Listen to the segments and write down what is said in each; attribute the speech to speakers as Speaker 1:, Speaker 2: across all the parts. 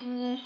Speaker 1: Mm.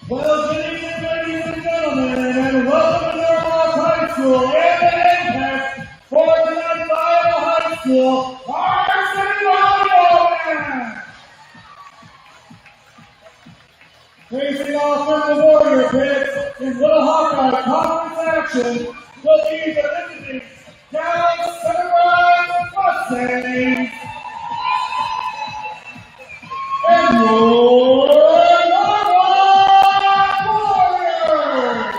Speaker 2: Well, good evening, ladies and gentlemen, and welcome to Norwalk High School and the Impact for tonight's Iowa High School Varsity Volleyball match. Facing off in the Warrior pits in Little Hawkeye Conference action will be the visiting Dallas Sunrise Mustangs and your Norwalk Warriors.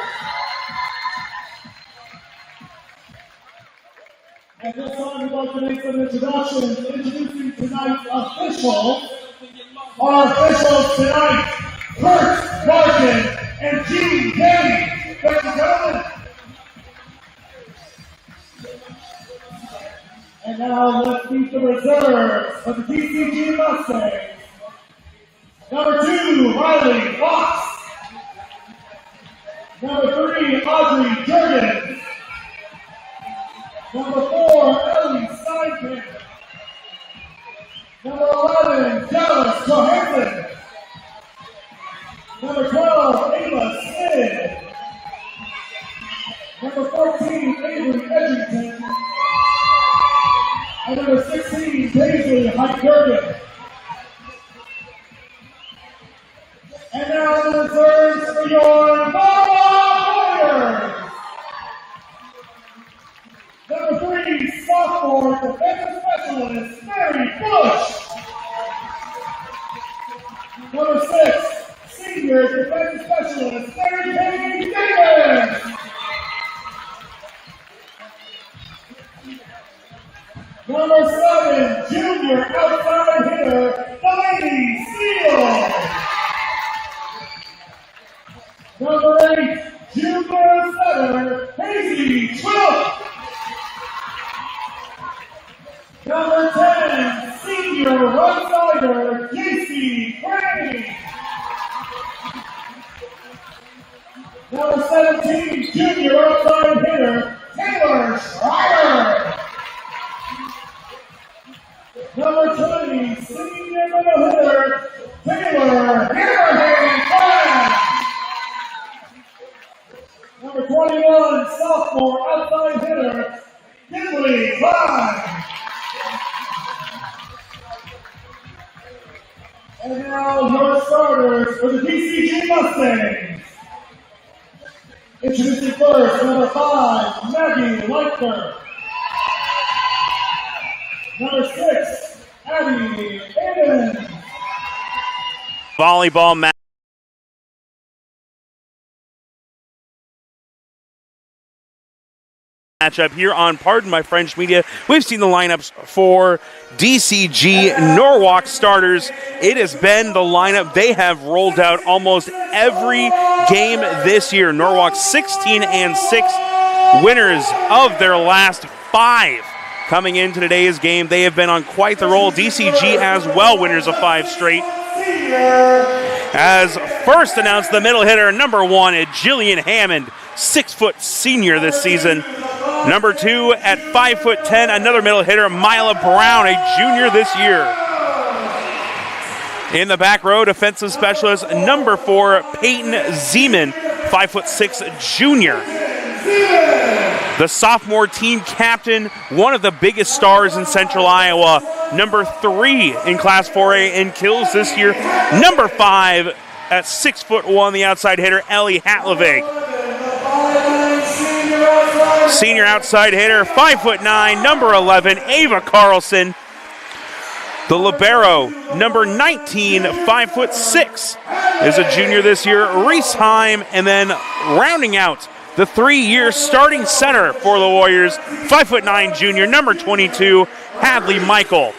Speaker 2: At this time, we'd like to make some introductions. Introducing tonight's officials. Our officials tonight, Kurt Larkin and Gene Kenny. Ladies and gentlemen. And now let's meet the reserves of the DCG Mustangs. Number 2, Riley Fox. Number 3, Audrey Jurgens. Number 4, Ellie Steinkamp. Number 11, Dallas Johansson. Number 12, Ava Smith. Number 14, Avery Edgington. And number 16, Paisley Heidgergen. And now the reserves for your Volleyball Warriors. Junior Defensive Specialist, Mary Kay Davis. Number 7, Junior Outside Hitter, Delaney Steele. Number 8, Junior Setter, Hazy Twill. Number 10, Senior Right-Sider, JC Crane. Number 17, Junior Outside Hitter, Taylor Schreiber. Number 20, Senior Middle Hitter, Taylor Hammerhand. Number 21, Sophomore Outside Hitter, Kinley Clyde. And now your starters for the DCG Mustangs. Introducing first, number 5, Maggie Lightner. Number 6, Abby Evans.
Speaker 1: Volleyball matchup here on Pardon My French Media. We've seen the lineups for DCG Norwalk starters. It has been the lineup they have rolled out almost every game this year. Norwalk 16-6, winners of their last 5. Coming into today's game, they have been on quite the roll. DCG as well, winners of 5 straight. As first announced, the middle hitter, number 1, Jillian Hammond, 6-foot senior this season. Number 2, at 5'10", another middle hitter, Mila Brown, a junior this year. In the back row, defensive specialist, number 4, Peyton Zeman, 5'6", junior. The sophomore team captain, one of the biggest stars in Central Iowa, number 3 in Class 4A in kills this year. Number 5 at 6'1", the outside hitter, Ellie Hatlevig. Senior outside hitter, 5'9", number 11, Ava Carlson. The libero, number 19, 5'6", is a junior this year, Reese Heim. And then rounding out the 3-year starting center for the Warriors, 5'9", junior, number 22, Hadley Michael.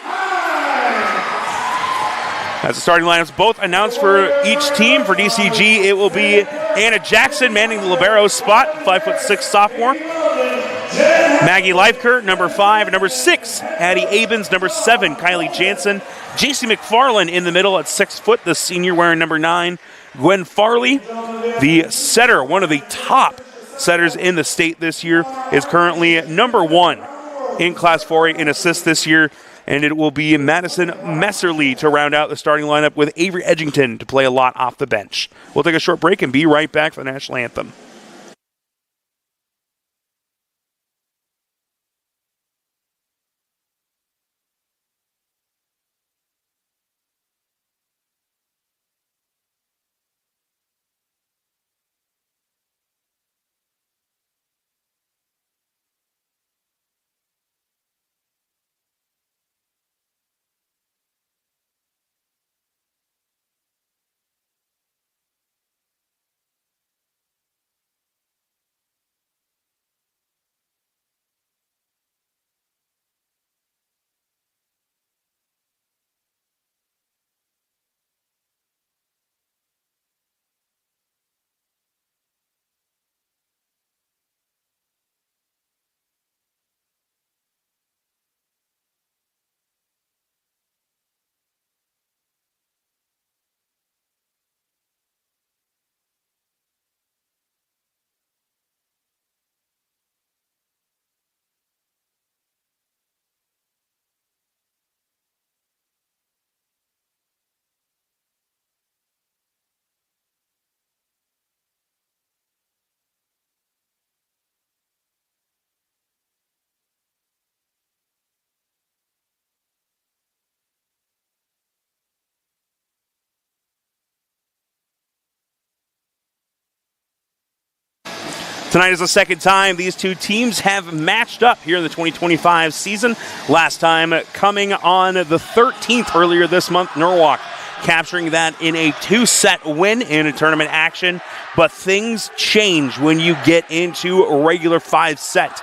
Speaker 1: As the starting lineups both announced for each team, for DCG, it will be Anna Jackson manning the libero spot, 5'6" sophomore. Maggie Leifkert, number 5. Number 6, Addie Abens. Number 7, Kylie Jansen. JC McFarland in the middle at 6 foot, the senior wearing number 9. Gwen Farley, the setter, one of the top setters in the state this year, is currently number 1 in Class 4A in assists this year. And it will be Madison Messerly to round out the starting lineup, with Avery Edgington to play a lot off the bench. We'll take a short break and be right back for the national anthem. Tonight is the second time these two teams have matched up here in the 2025 season. Last time coming on the 13th earlier this month, Norwalk capturing that in a 2-set win in a tournament action. But things change when you get into regular 5-set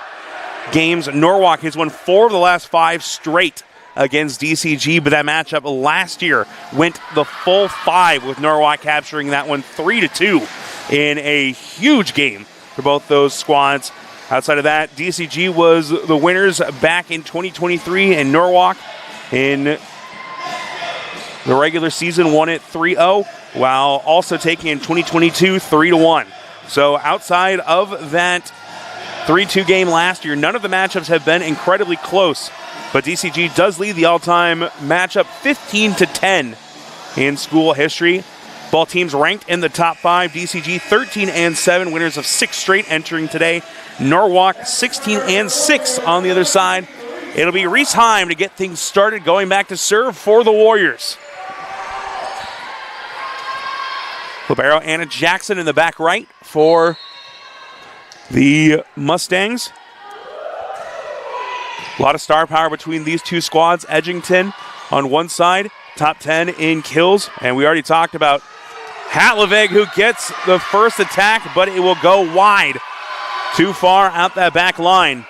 Speaker 1: games. Norwalk has won 4 of the last 5 straight against DCG, but that matchup last year went the full 5 with Norwalk capturing that one 3-2 in a huge game for both those squads. Outside of that, DCG was the winners back in 2023, and Norwalk in the regular season won it 3-0, while also taking in 2022 3-1. So outside of that 3-2 game last year, none of the matchups have been incredibly close, but DCG does lead the all-time matchup 15-10 in school history. Both teams ranked in the top 5. DCG 13-7, winners of 6 straight entering today. Norwalk 16-6 on the other side. It'll be Reese Heim to get things started, going back to serve for the Warriors. Libero Anna Jackson in the back right for the Mustangs. A lot of star power between these two squads. Edgington on one side, top 10 in kills. And we already talked about Hatlovig, who gets the first attack, but it will go wide. Too far out that back line.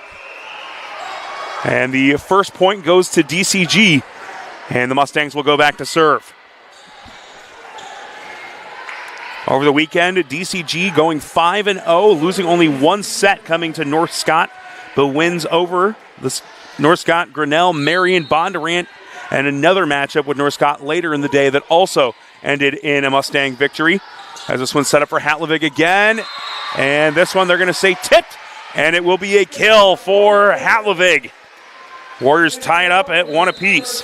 Speaker 1: And the first point goes to DCG. And the Mustangs will go back to serve. Over the weekend, DCG going 5-0, losing only 1 set coming to North Scott, but wins over the North Scott, Grinnell, Marion, Bondurant, and another matchup with North Scott later in the day that also ended in a Mustang victory. As this one's set up for Hatlovig again, and this one they're going to say tipped, and it will be a kill for Hatlovig. Warriors tie it up at 1 apiece.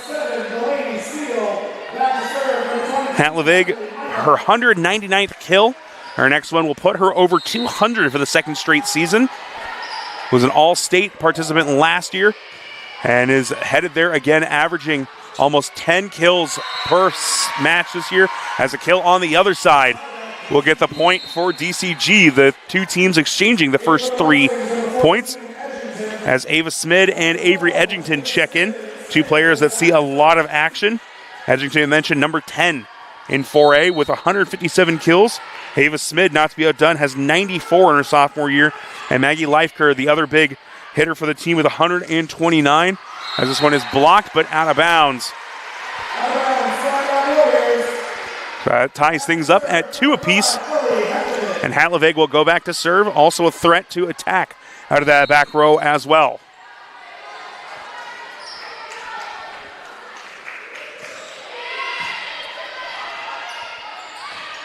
Speaker 1: Hatlovig, her 199th kill. Her next one will put her over 200 for the second straight season. Was an all-state participant last year and is headed there again, averaging almost 10 kills per match this year. As a kill on the other side will get the point for DCG. The two teams exchanging the first 3 points as Ava Smid and Avery Edgington check in. 2 players that see a lot of action. Edgington mentioned number 10 in 4A with 157 kills. Ava Smid, not to be outdone, has 94 in her sophomore year. And Maggie Leifker, the other big hitter for the team, with 129. As this one is blocked, but out of bounds. So that ties things up at 2 apiece. And Hatlovig will go back to serve. Also a threat to attack out of that back row as well.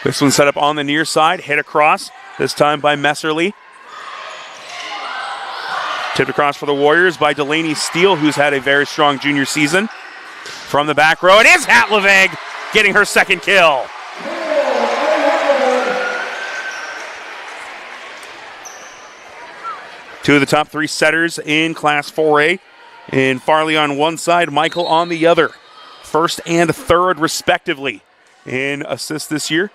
Speaker 1: This one set up on the near side, hit across, this time by Messerly. Tipped across for the Warriors by Delaney Steele, who's had a very strong junior season. From the back row, it is Hatlovig getting her second kill. Two of the top 3 setters in Class 4A. And Farley on one side, Michael on the other. First and third, respectively, in assists this year.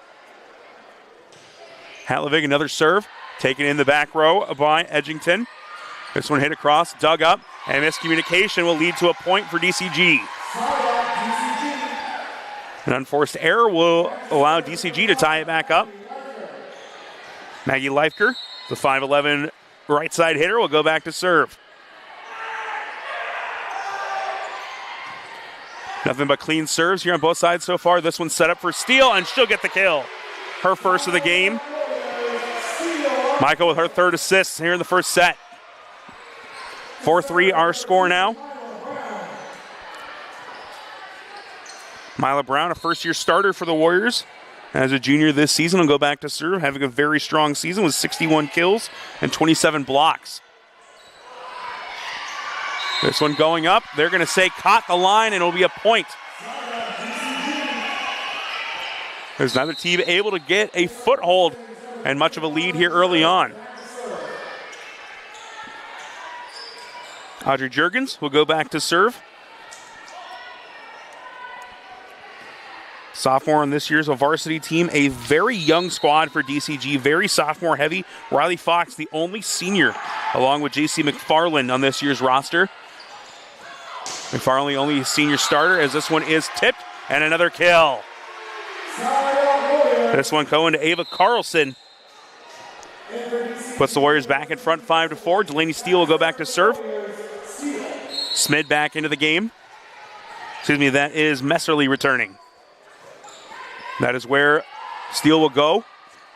Speaker 1: Hatlovig, another serve, taken in the back row by Edgington. This one hit across, dug up, and miscommunication will lead to a point for DCG. An unforced error will allow DCG to tie it back up. Maggie Leifker, the 5'11" right side hitter, will go back to serve. Nothing but clean serves here on both sides so far. This one's set up for Steele, and she'll get the kill. Her first of the game. Michael with her 3rd assist here in the first set. 4-3 our score now. Mila Brown, a first-year starter for the Warriors. As a junior this season, will go back to serve, having a very strong season with 61 kills and 27 blocks. This one going up. They're going to say caught the line, and it'll be a point. There's neither team able to get a foothold and much of a lead here early on. Audrey Juergens will go back to serve. Sophomore on this year's varsity team, a very young squad for DCG, very sophomore heavy. Riley Fox, the only senior, along with JC McFarland on this year's roster. McFarland only senior starter, as this one is tipped, and another kill. This one going to Ava Carlson. Puts the Warriors back in front 5-4. Delaney Steele will go back to serve. Smid back into the game. Excuse me, that is Messerly returning. That is where Steele will go.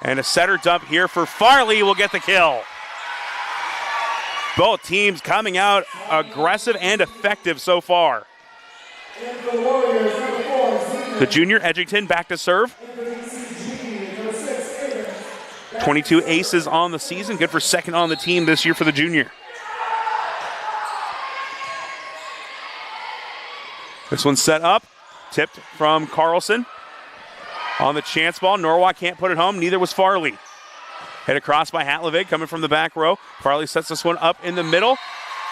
Speaker 1: And a setter dump here for Farley will get the kill. Both teams coming out aggressive and effective so far. The junior Edgington back to serve. 22 aces on the season. Good for second on the team this year for the junior. This one's set up. Tipped from Carlson. On the chance ball. Norwalk can't put it home. Neither was Farley. Hit across by Hatlovig coming from the back row. Farley sets this one up in the middle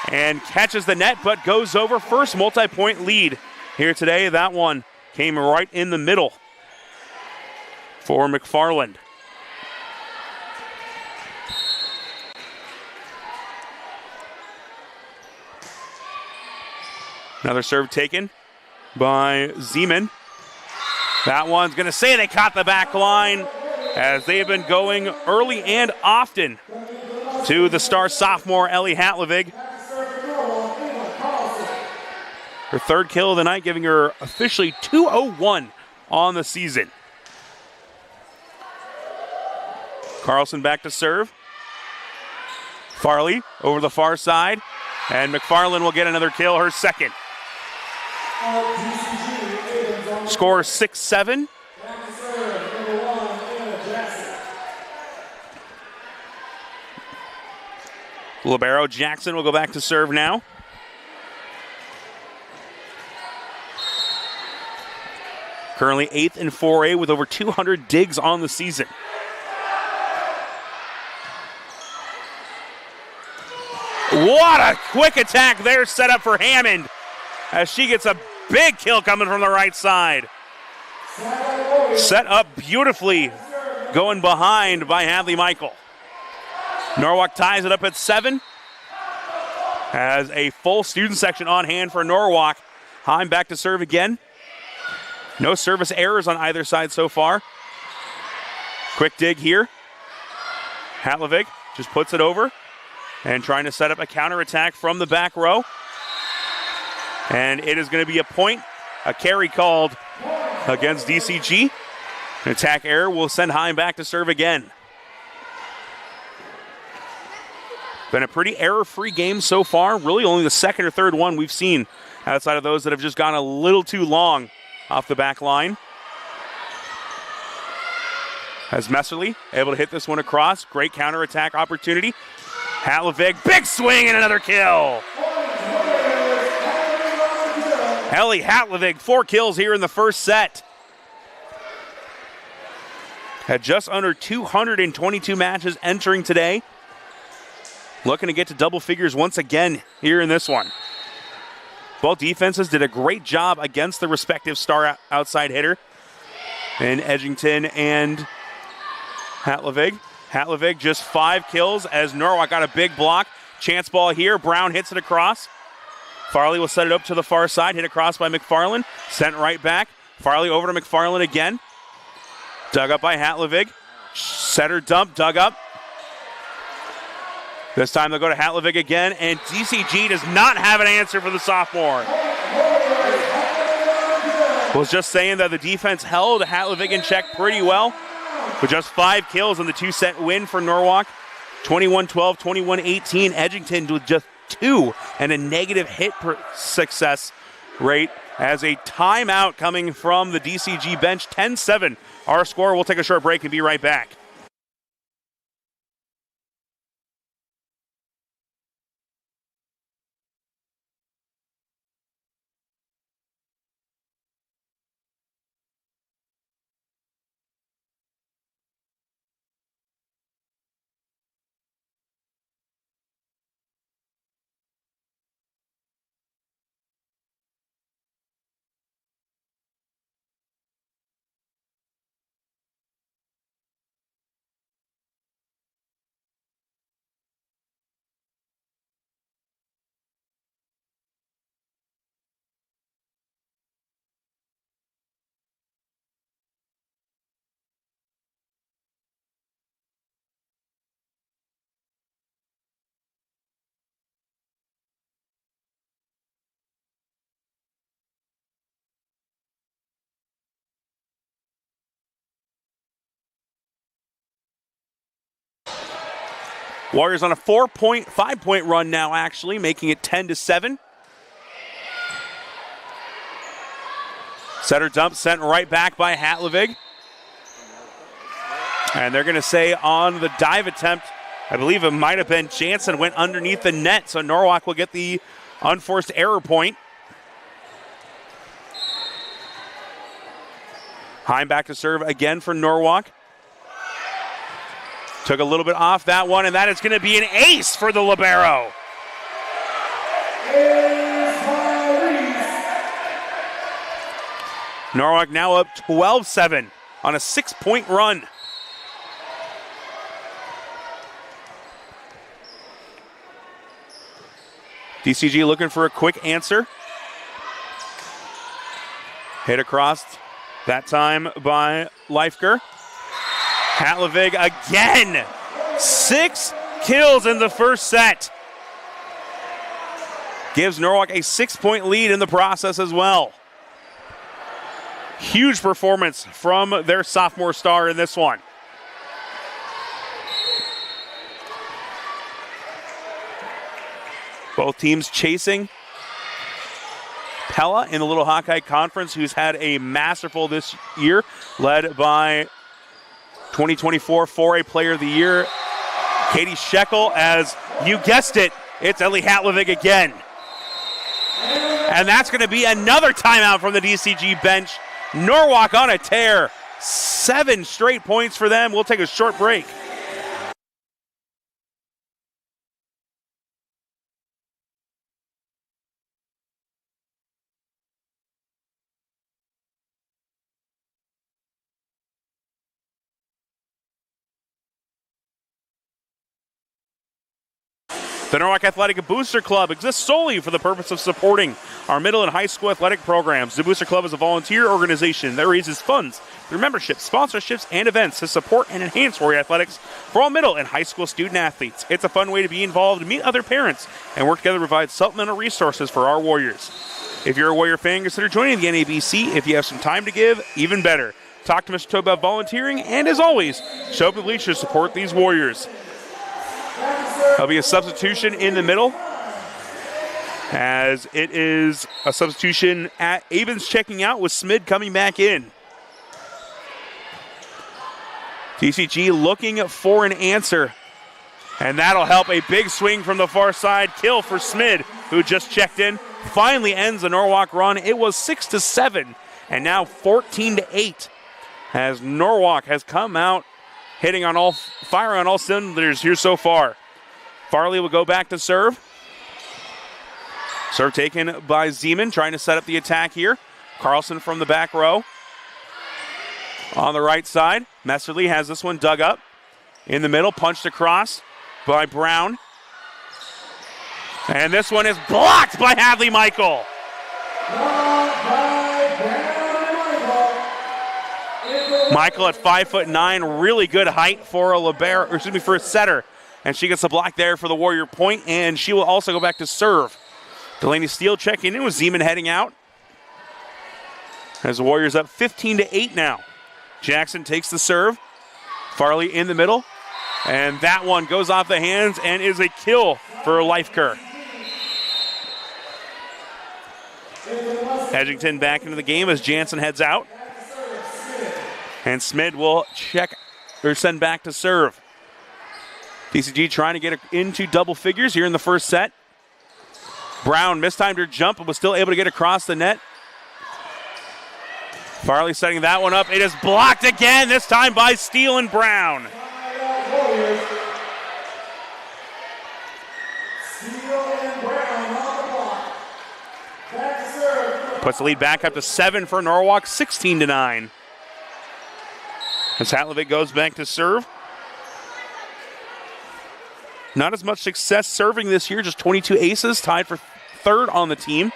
Speaker 1: and catches the net, but goes over. First multi-point lead here today. That one came right in the middle for McFarland. Another serve taken by Zeman. That one's going to say they caught the back line as they've been going early and often to the star sophomore Ellie Hatlovig. Her third kill of the night, giving her officially 201 on the season. Carlson back to serve. Farley over the far side, and McFarland will get another kill, her second. Score 6-7. Libero Jackson will go back to serve now. Currently 8th in 4A with over 200 digs on the season. What a quick attack there set up for Hammond as she gets a big kill coming from the right side. Set up beautifully going behind by Hadley Michael. Norwalk ties it up at 7. Has a full student section on hand for Norwalk. Heim back to serve again. No service errors on either side so far. Quick dig here. Hatlovig just puts it over and trying to set up a counterattack from the back row. And it is going to be a point, a carry called against DCG. An attack error will send Heim back to serve again. Been a pretty error-free game so far. Really only the second or third one we've seen outside of those that have just gone a little too long off the back line. As Messerly able to hit this one across. Great counterattack opportunity. Hatlovig, big swing and another kill. Ellie Hatlovig, 4 kills here in the first set. Had just under 222 matches entering today. Looking to get to double figures once again here in this one. Both defenses did a great job against the respective star outside hitter in Edgington and Hatlovig. Hatlovig just 5 kills as Norwalk got a big block. Chance ball here. Brown hits it across. Farley will set it up to the far side. Hit across by McFarland. Sent right back. Farley over to McFarland again. Dug up by Hatlovig. Setter dump. Dug up. This time they'll go to Hatlovig again, and DCG does not have an answer for the sophomore. Was just saying that the defense held Hatlovig in check pretty well with just 5 kills in the 2-set win for Norwalk. 21-12, 21-18. Edgington with just 2 and a negative hit success rate as a timeout coming from the DCG bench. 10-7 our score. We'll take a short break and be right back. Warriors on a 5-point run now, actually, making it 10-7. Setter dump sent right back by Hatlovig. And they're going to say on the dive attempt, I believe it might have been Jansen went underneath the net, so Norwalk will get the unforced error point. Heim back to serve again for Norwalk. Took a little bit off that one, and that is going to be an ace for the libero. Norwalk now up 12-7 on a 6-point run. DCG looking for a quick answer. Hit across, that time by Leifker. Hatlovig again. 6 kills in the first set. Gives Norwalk a 6-point lead in the process as well. Huge performance from their sophomore star in this one. Both teams chasing Pella in the Little Hawkeye Conference, who's had a masterful this year, led by 2024 4A Player of the Year, Katie Shekel, as you guessed it, it's Ellie Hatlovig again. And that's going to be another timeout from the DCG bench. Norwalk on a tear. 7 straight points for them. We'll take a short break. The Norwalk Athletic Booster Club exists solely for the purpose of supporting our middle and high school athletic programs. The Booster Club is a volunteer organization that raises funds through memberships, sponsorships, and events to support and enhance Warrior athletics for all middle and high school student athletes. It's a fun way to be involved, meet other parents, and work together to provide supplemental resources for our Warriors. If you're a Warrior fan, consider joining the NABC. If you have some time to give, even better. Talk to Mr. Tobe about volunteering, and as always, show up at bleachers to support these Warriors. There'll be a substitution in the middle, as it is a substitution at Avens checking out with Smid coming back in. DCG looking for an answer, and that'll help. A big swing from the far side, kill for Smid, who just checked in. Finally ends the Norwalk run. It was 6-7, and now 14-8, as Norwalk has come out firing on all cylinders here so far. Farley will go back to serve. Serve taken by Zeman, trying to set up the attack here. Carlson from the back row. On the right side, Messerly has this one dug up. In the middle, punched across by Brown. And this one is blocked by Hadley Michael. Michael at 5'9", really good height for for a setter. And she gets a block there for the Warrior point, and she will also go back to serve. Delaney Steele checking in with Zeman heading out. As the Warriors up 15-8 now. Jackson takes the serve. Farley in the middle. And that one goes off the hands and is a kill for Leifker. Edgington back into the game as Jansen heads out. And Smid will send back to serve. DCG trying to get into double figures here in the first set. Brown mistimed her jump but was still able to get across the net. Farley setting that one up. It is blocked again, this time by Steele and Brown. Puts the lead back up to 7 for Norwalk, 16-9. As Hatlovig goes back to serve. Not as much success serving this year, just 22 aces, tied for third on the team.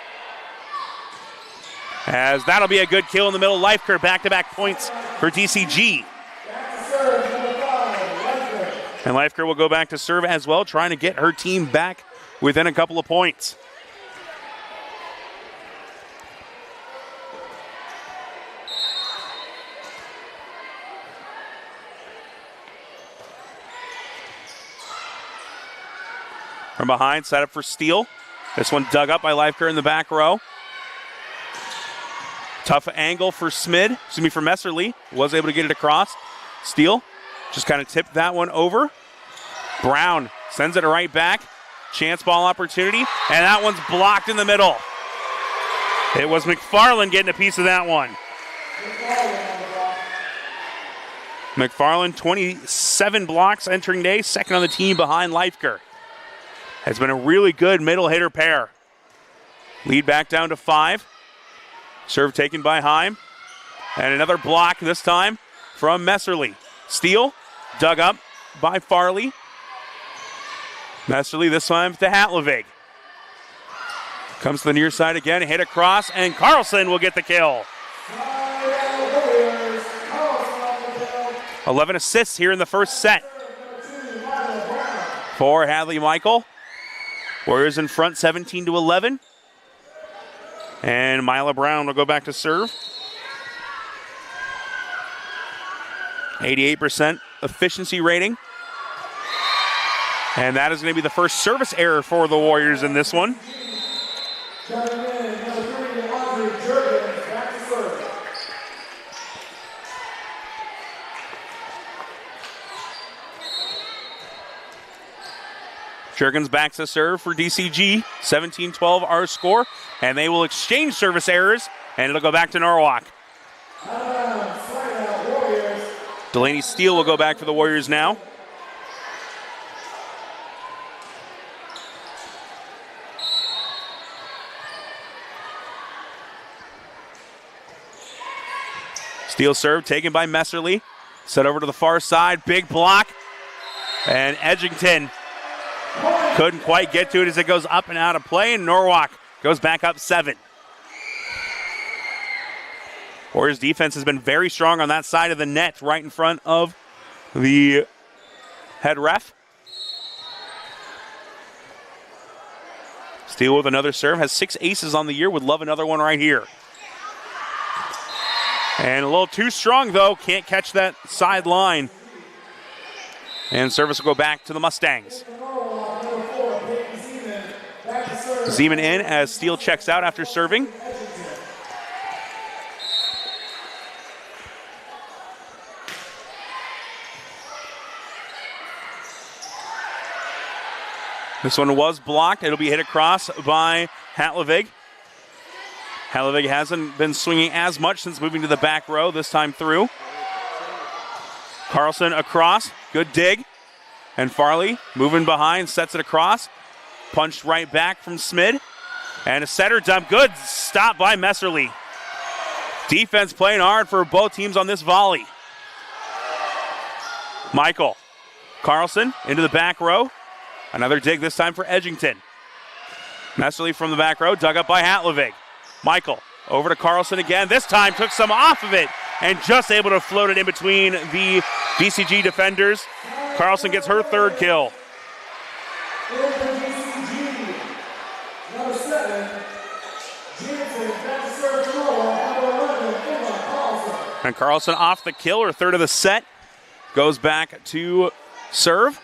Speaker 1: As that'll be a good kill in the middle. Leifker back-to-back points for DCG. And Leifker will go back to serve as well, trying to get her team back within a couple of points. From behind, set up for Steele. This one dug up by Leifker in the back row. Tough angle for for Messerly. Was able to get it across. Steele just kind of tipped that one over. Brown sends it right back. Chance ball opportunity, and that one's blocked in the middle. It was McFarland getting a piece of that one. McFarland, 27 blocks entering day, second on the team behind Leifker. Has been a really good middle hitter pair. Lead back down to 5. Serve taken by Heim. And another block this time from Messerly. Steele dug up by Farley. Messerly this time to Hatlovig. Comes to the near side again, hit across, and Carlson will get the kill. 11 assists here in the first set for Hadley Michael. Warriors in front 17-11. And Mila Brown will go back to serve. 88% efficiency rating. And that is going to be the first service error for the Warriors in this one. Jurgens back to serve for DCG. 17-12 our score. And they will exchange service errors, and it'll go back to Norwalk. Delaney Steele will go back for the Warriors now. Steele serve taken by Messerly. Set over to the far side. Big block. And Edgington couldn't quite get to it as it goes up and out of play. And Norwalk goes back up 7. Warriors defense has been very strong on that side of the net right in front of the head ref. Steele with another serve. Has 6 aces on the year. Would love another one right here. And a little too strong, though. Can't catch that sideline. And service will go back to the Mustangs. Zeman in as Steele checks out after serving. This one was blocked. It'll be hit across by Hatlovig. Hatlovig hasn't been swinging as much since moving to the back row this time through. Carlson across. Good dig. And Farley moving behind, sets it across. Punched right back from Smid. And a setter dump. Good stop by Messerly. Defense playing hard for both teams on this volley. Michael. Carlson into the back row. Another dig this time for Edgington. Messerly from the back row, dug up by Hatlovig. Michael over to Carlson again. This time took some off of it and just able to float it in between the DCG defenders. Carlson gets her 3rd kill. And Carlson off the kill, her 3rd of the set. Goes back to serve.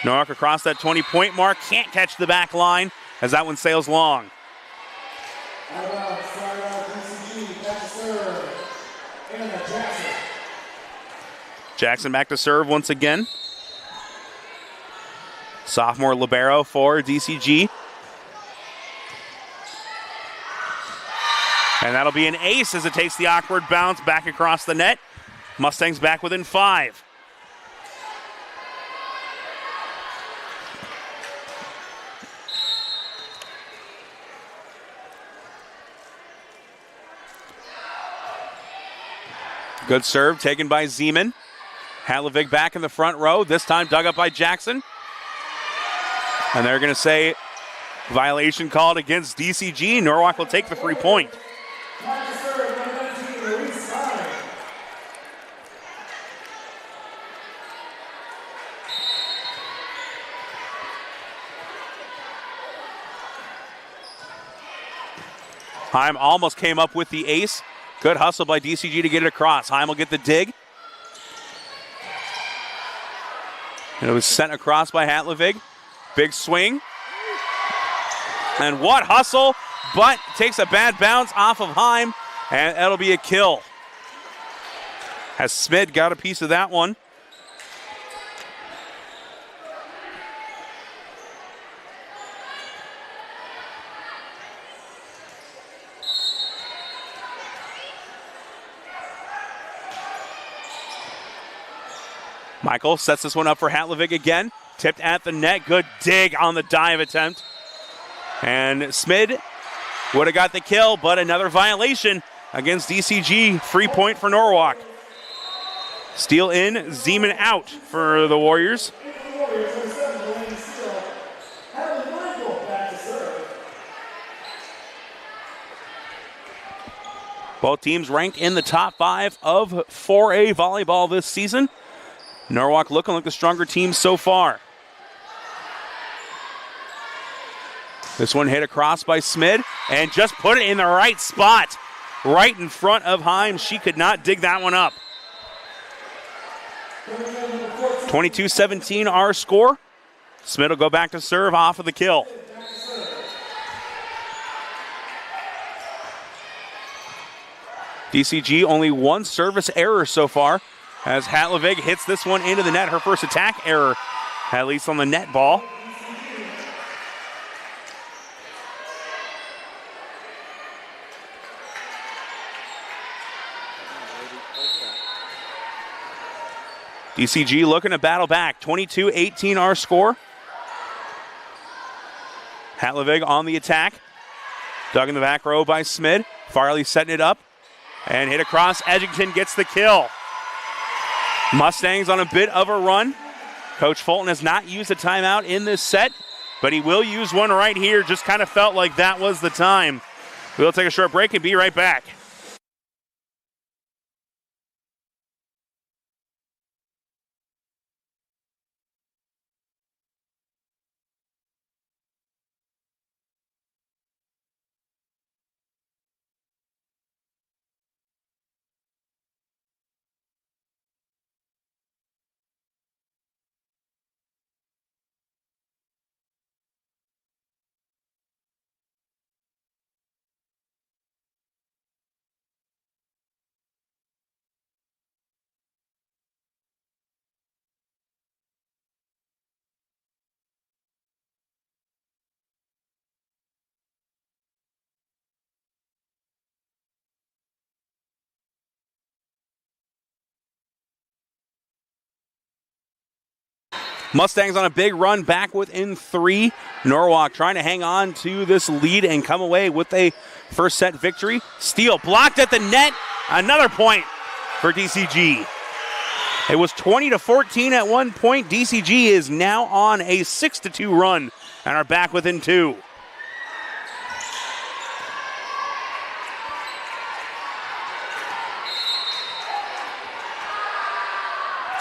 Speaker 1: Norwalk across that 20-point mark. Can't catch the back line as that one sails long. Jackson back to serve once again. Sophomore libero for DCG. And that'll be an ace as it takes the awkward bounce back across the net. Mustangs back within 5. Good serve taken by Zeman. Hatlovig back in the front row, this time dug up by Jackson. And they're going to say violation called against DCG. Norwalk will take the 3-point. Heim almost came up with the ace. Good hustle by DCG to get it across. Heim will get the dig. And it was sent across by Hatlovig. Big swing. And what hustle, but takes a bad bounce off of Heim, and that'll be a kill. Has Smid got a piece of that one. Michael sets this one up for Hatlovig again. Tipped at the net. Good dig on the dive attempt. And Smid would have got the kill, but another violation against DCG. Free point for Norwalk. Steal in, Zeman out for the Warriors. Both teams ranked in the top 5 of 4A volleyball this season. Norwalk looking like the stronger team so far. This one hit across by Smid and just put it in the right spot. Right in front of Heim. She could not dig that one up. 22-17 our score. Smid will go back to serve off of the kill. DCG only one service error so far as Hatlovig hits this one into the net. Her first attack error, at least on the net ball. DCG looking to battle back. 22-18 our score. Hatlovig on the attack. Dug in the back row by Smid. Farley setting it up. And hit across. Edgington gets the kill. Mustangs on a bit of a run. Coach Fulton has not used a timeout in this set, but he will use one right here. Just kind of felt like that was the time. We'll take a short break and be right back. Mustangs on a big run back within 3. Norwalk trying to hang on to this lead and come away with a first set victory. Steele blocked at the net. Another point for DCG. It was 20-14 at one point. DCG is now on a 6-2 run and are back within 2.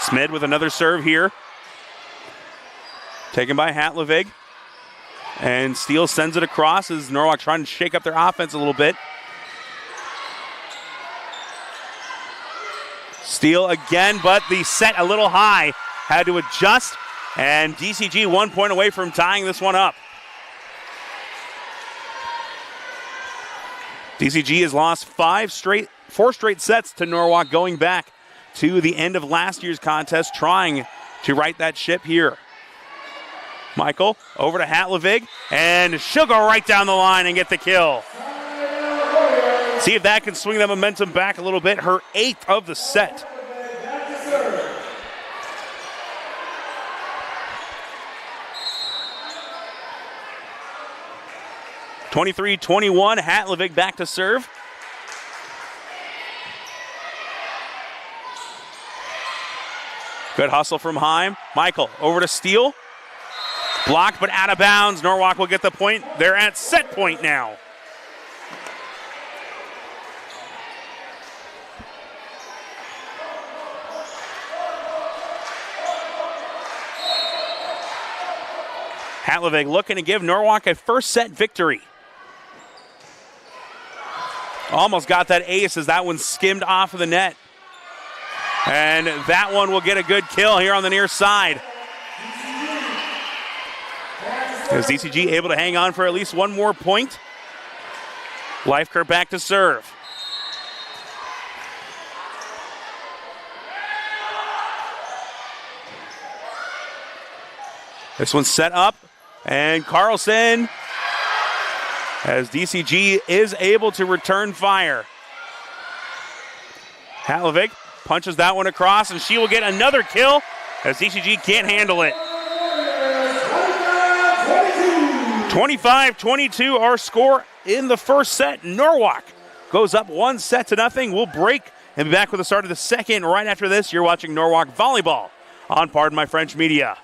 Speaker 1: Smid with another serve here. Taken by Hatlovig. And Steele sends it across as Norwalk trying to shake up their offense a little bit. Steele again, but the set a little high. Had to adjust, and DCG 1 point away from tying this one up. DCG has lost 4 straight sets to Norwalk going back to the end of last year's contest, trying to right that ship here. Michael over to Hatlovig, and she'll go right down the line and get the kill. See if that can swing that momentum back a little bit. Her 8th of the set. (23-21). Hatlovig back to serve. Good hustle from Heim. Michael over to Steele. Blocked but out of bounds. Norwalk will get the point. They're at set point now. Hatlovig looking to give Norwalk a first set victory. Almost got that ace as that one skimmed off of the net. And that one will get a good kill here on the near side. Is DCG able to hang on for at least one more point? Lifecourt back to serve. This one's set up, and Carlson, as DCG is able to return fire. Halovic punches that one across, and she will get another kill as DCG can't handle it. 25-22 our score in the first set. Norwalk goes up 1-0. We'll break and be back with the start of the second. Right after this, you're watching Norwalk Volleyball on Pardon My French Media.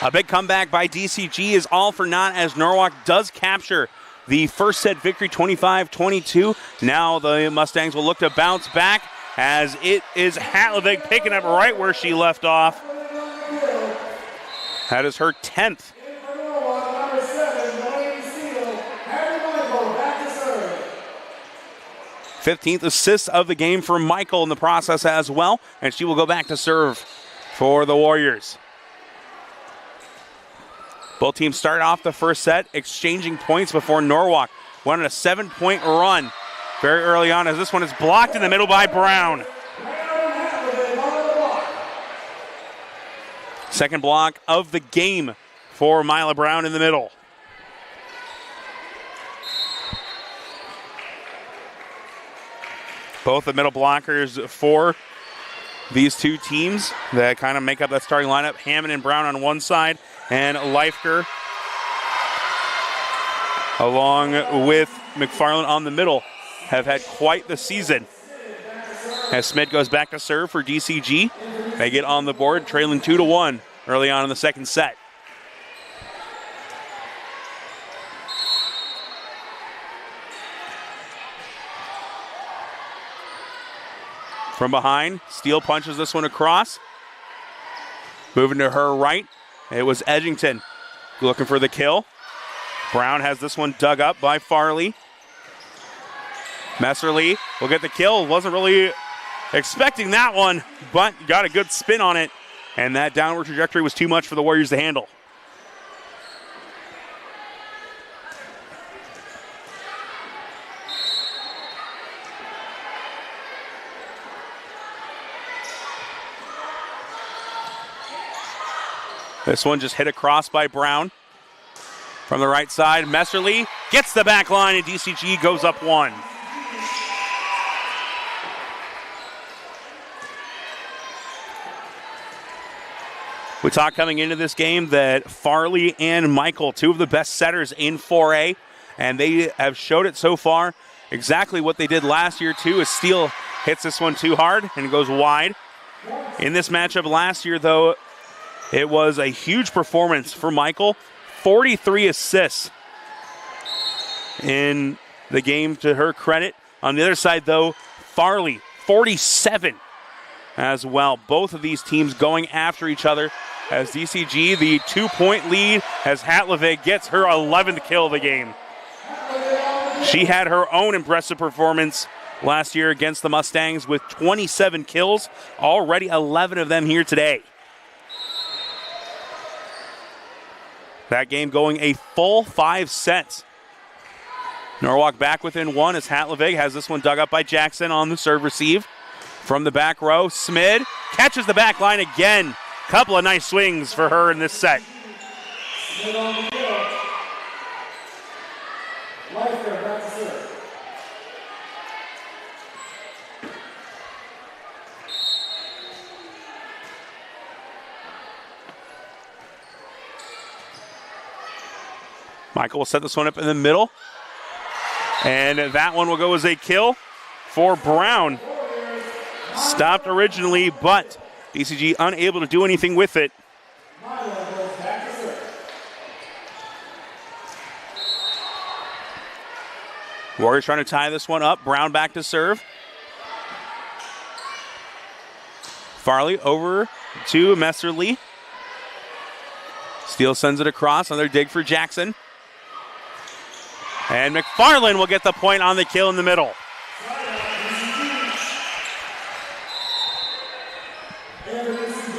Speaker 1: A big comeback by DCG is all for naught as Norwalk does capture the first set victory, 25-22. Now the Mustangs will look to bounce back as it is Hatlovic picking up right where she left off. That is her 10th. Fifteenth assist of the game for Michael in the process as well, and she will go back to serve for the Warriors. Both teams start off the first set exchanging points before Norwalk went on a 7-point run very early on as this one is blocked in the middle by Brown. Second block of the game for Mila Brown in the middle. Both the middle blockers for these two teams that kind of make up that starting lineup. Hammond and Brown on one side, and Leifker along with McFarland on the middle have had quite the season. As Smith goes back to serve for DCG, they get on the board, trailing 2-1 early on in the second set. From behind, Steele punches this one across. Moving to her right, it was Edgington looking for the kill. Brown has this one dug up by Farley. Messerly will get the kill. Wasn't really expecting that one, but got a good spin on it. And that downward trajectory was too much for the Warriors to handle. This one just hit across by Brown. From the right side, Messerly gets the back line, and DCG goes up one. We talked coming into this game that Farley and Michael, two of the best setters in 4A, and they have showed it so far. Exactly what they did last year, too, as Steele hits this one too hard and it goes wide. In this matchup last year, though, it was a huge performance for Michael. 43 assists in the game, to her credit. On the other side, though, Farley, 47 as well. Both of these teams going after each other as DCG, the 2-point lead, as Hatlevig gets her 11th kill of the game. She had her own impressive performance last year against the Mustangs with 27 kills, already 11 of them here today. That game going a full 5 sets. Norwalk back within one as Hatlevig has this one dug up by Jackson on the serve receive. From the back row, Smid catches the back line again. Couple of nice swings for her in this set. Michael will set this one up in the middle. And that one will go as a kill for Brown. Stopped originally, but DCG unable to do anything with it. Warriors trying to tie this one up. Brown back to serve. Farley over to Messerly. Steele sends it across. Another dig for Jackson. And McFarland will get the point on the kill in the middle.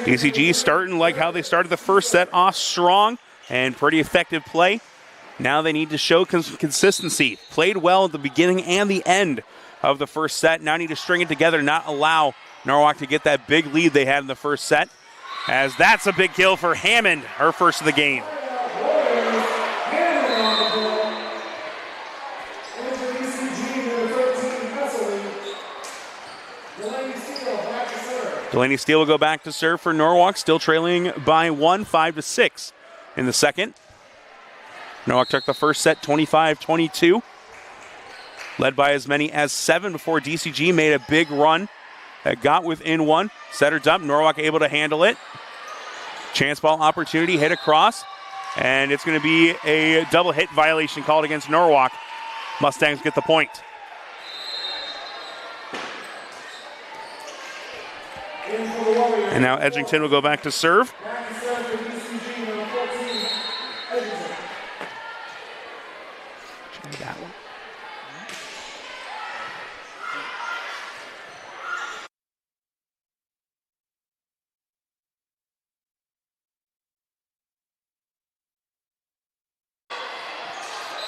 Speaker 1: DCG starting like how they started the first set off, strong and pretty effective play. Now they need to show consistency. Played well at the beginning and the end of the first set. Now need to string it together, not allow Norwalk to get that big lead they had in the first set. As that's a big kill for Hammond, her first of the game. Delaney Steele will go back to serve for Norwalk, still trailing by 1, 5-6 in the second. Norwalk took the first set 25-22. Led by as many as 7 before DCG made a big run that got within 1. Set her dump, Norwalk able to handle it. Chance ball opportunity, hit across, and it's going to be a double hit violation called against Norwalk. Mustangs get the point. And now Edgington will go back to serve.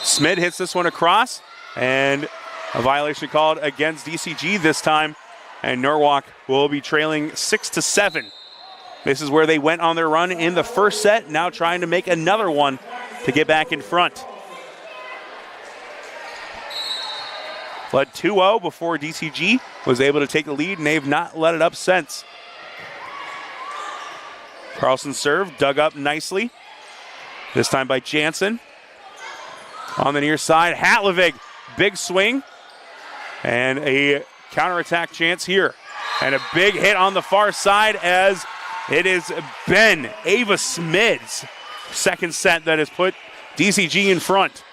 Speaker 1: Smid hits this one across, and a violation called against DCG this time. And Norwalk will be trailing 6-7. This is where they went on their run in the first set, now trying to make another one to get back in front. Led 2-0 before DCG was able to take the lead, and they've not let it up since. Carlson's serve dug up nicely, this time by Jansen. On the near side, Hatlevig, big swing, and a counterattack chance here. And a big hit on the far side as it is Ben Ava Smid's second set that has put DCG in front.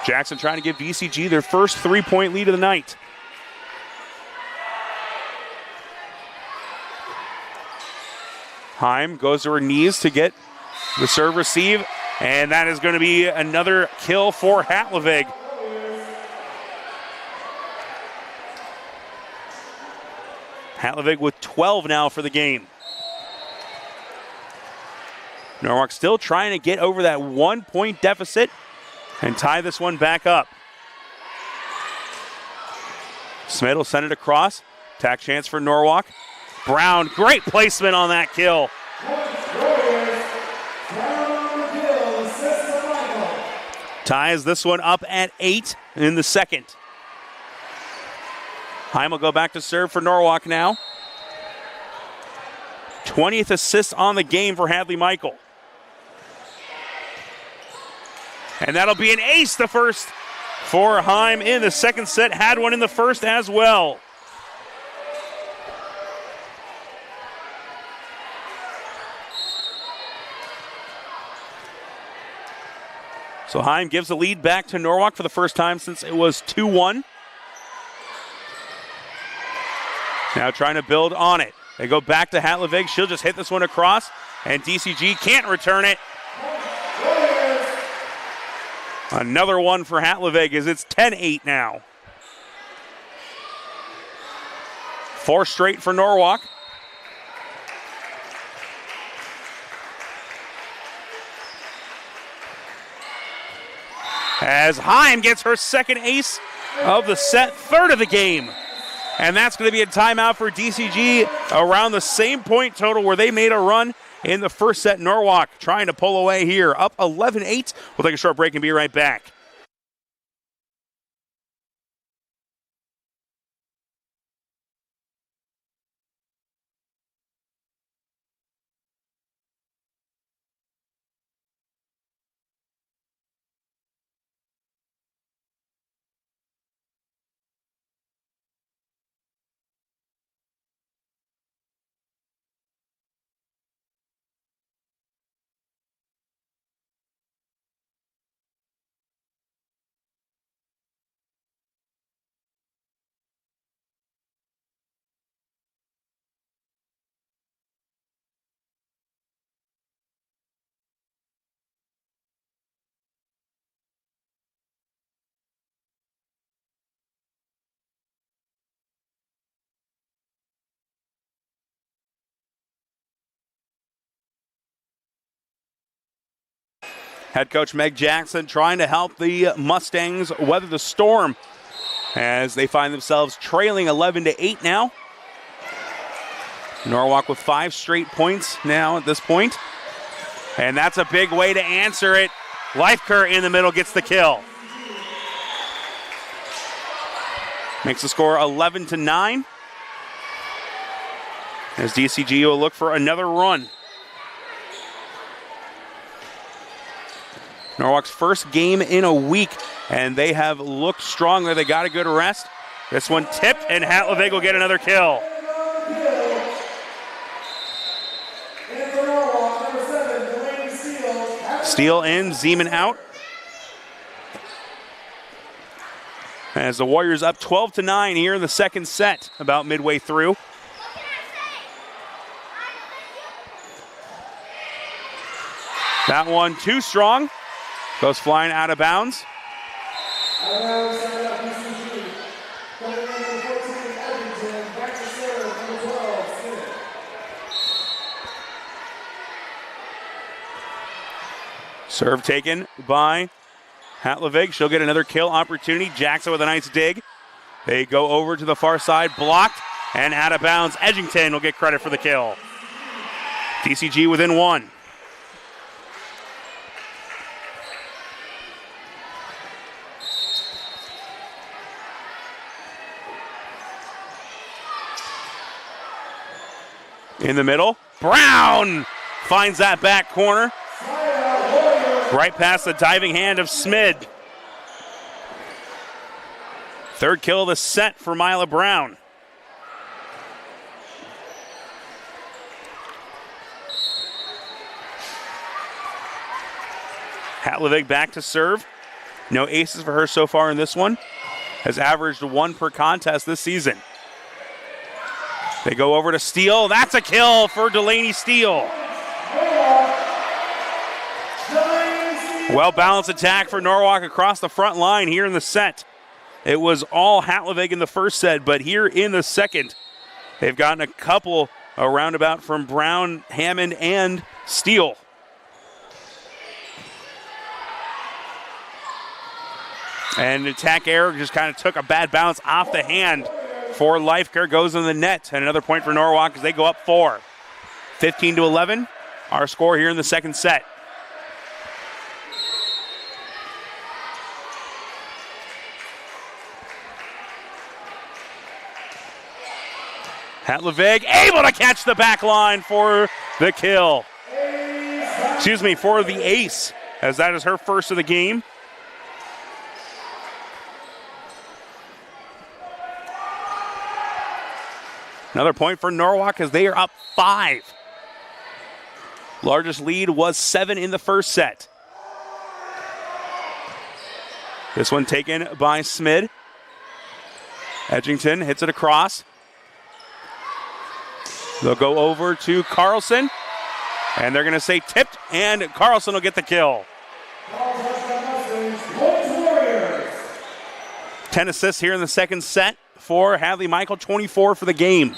Speaker 1: Jackson trying to give DCG their first 3-point lead of the night. Heim goes to her knees to get the serve receive, and that is going to be another kill for Hatlovig. Hatlovig with 12 now for the game. Norwalk still trying to get over that 1-point deficit and tie this one back up. Smith will send it across. Attack chance for Norwalk. Brown, great placement on that kill. Ties this one up at 8 in the second. Heim will go back to serve for Norwalk now. 20th assist on the game for Hadley Michael. And that'll be an ace, the first for Heim in the second set. Had one in the first as well. So Heim gives the lead back to Norwalk for the first time since it was 2-1. Now trying to build on it. They go back to Hatlovig. She'll just hit this one across, and DCG can't return it. Another one for Hatlovig as it's 10-8 now. 4 straight for Norwalk. As Heim gets her second ace of the set, third of the game. And that's going to be a timeout for DCG around the same point total where they made a run in the first set. Norwalk trying to pull away here, up 11-8. We'll take a short break and be right back. Head coach Meg Jackson trying to help the Mustangs weather the storm as they find themselves trailing 11-8 now. Norwalk with 5 straight points now at this point. And that's a big way to answer it. Leifker in the middle gets the kill. Makes the score 11-9. As DCG will look for another run. Norwalk's first game in a week, and they have looked strong there. They got a good rest. This one tipped, and Hatlovig will get another kill. Steele in, Zeman out. As the Warriors up 12-9 here in the second set, about midway through. That one too strong. Goes flying out of bounds. Serve taken by Hatlovig. She'll get another kill opportunity. Jackson with a nice dig. They go over to the far side, blocked, and out of bounds. Edgington will get credit for the kill. DCG within 1. In the middle, Brown finds that back corner. Right past the diving hand of Smid. Third kill of the set for Mila Brown. Hatlovig back to serve. No aces for her so far in this one. Has averaged 1 per contest this season. They go over to Steele. That's a kill for Delaney Steele. Well-balanced attack for Norwalk across the front line here in the set. It was all Hatlevig in the first set, but here in the second, they've gotten a couple roundabout from Brown, Hammond, and Steele. And attack error just kind of took a bad bounce off the hand for Leifker. Goes in the net. And another point for Norwalk as they go up 4. 15-11, our score here in the second set. Hatlevig able to catch the back line for the kill. Excuse me, for the ace, as that is her first of the game. Another point for Norwalk as they are up 5. Largest lead was 7 in the first set. This one taken by Smid. Edgington hits it across. They'll go over to Carlson, and they're going to say tipped, and Carlson will get the kill. 10 assists here in the second set for Hadley Michael, 24 for the game.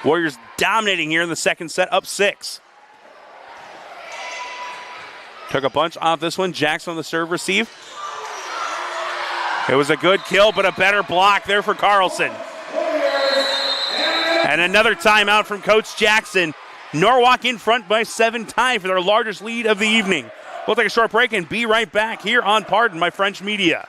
Speaker 1: Warriors dominating here in the second set, up 6. Took a bunch off this one. Jackson on the serve receive. It was a good kill, but a better block there for Carlson. And another timeout from Coach Jackson. Norwalk in front by 7, tied for their largest lead of the evening. We'll take a short break and be right back here on Pardon My French Media.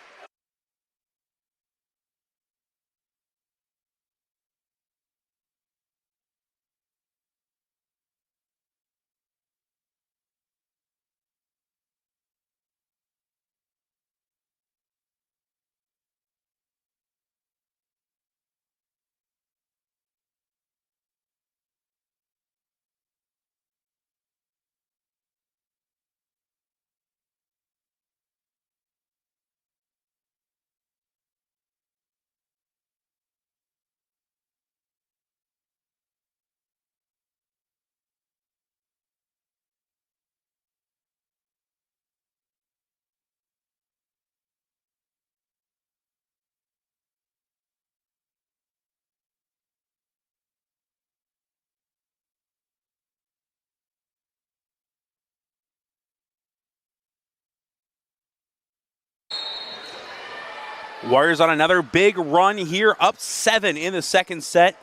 Speaker 1: Warriors on another big run here, up 7 in the second set.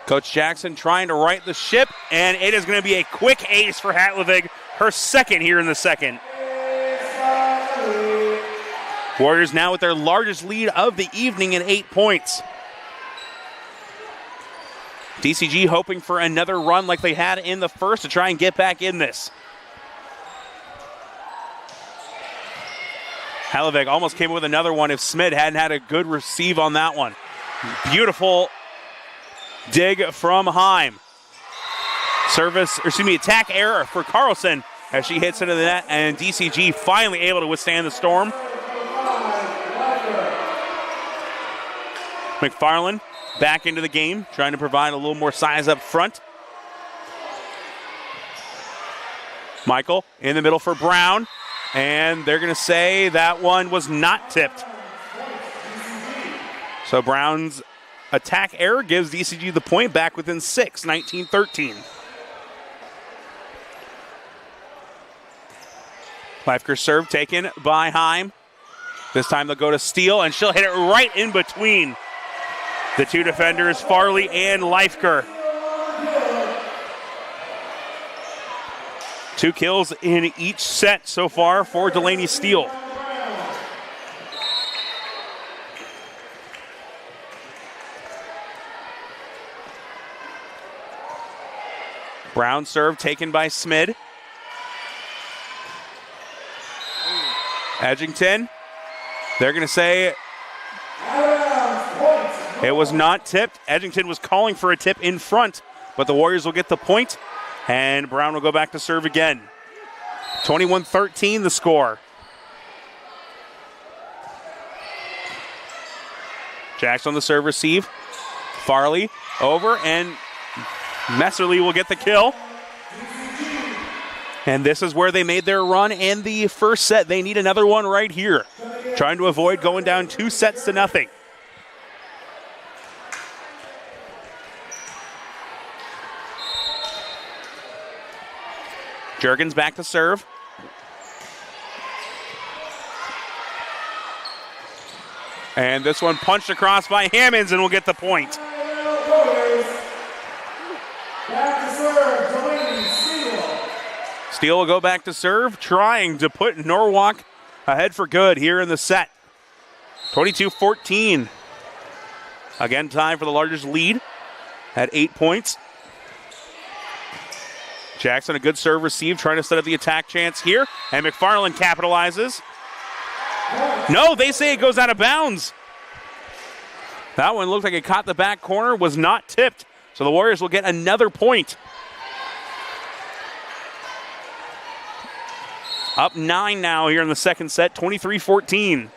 Speaker 1: Coach Jackson trying to right the ship, and it is going to be a quick ace for Hatlevig, her second here in the second. Warriors now with their largest lead of the evening at 8 points. DCG hoping for another run like they had in the first to try and get back in this. Hatlevig almost came with another one if Smid hadn't had a good receive on that one. Beautiful dig from Heim. Attack error for Carlson as she hits into the net, and DCG finally able to withstand the storm. McFarland back into the game, trying to provide a little more size up front. Michael in the middle for Brown. And they're going to say that one was not tipped. So Brown's attack error gives DCG the point, back within 6, 19-13. Leifker serve taken by Heim. This time they'll go to Steele, and she'll hit it right in between the two defenders, Farley and Leifker. 2 kills in each set so far for Delaney Steele. Brown serve taken by Smid. Edgington, they're going to say it was not tipped. Edgington was calling for a tip in front, but the Warriors will get the point. And Brown will go back to serve again. 21-13 the score. Jackson on the serve receive. Farley over, and Messerly will get the kill. And this is where they made their run in the first set. They need another one right here, trying to avoid going down 2-0. Juergens back to serve. And this one punched across by Hammonds and will get the point. Steele will go back to serve, trying to put Norwalk ahead for good here in the set. 22-14. Again, time for the largest lead at 8 points. Jackson, a good serve receive, trying to set up the attack chance here. And McFarland capitalizes. No, they say it goes out of bounds. That one looked like it caught the back corner, was not tipped. So the Warriors will get another point. Up 9 now here in the second set, 23-14.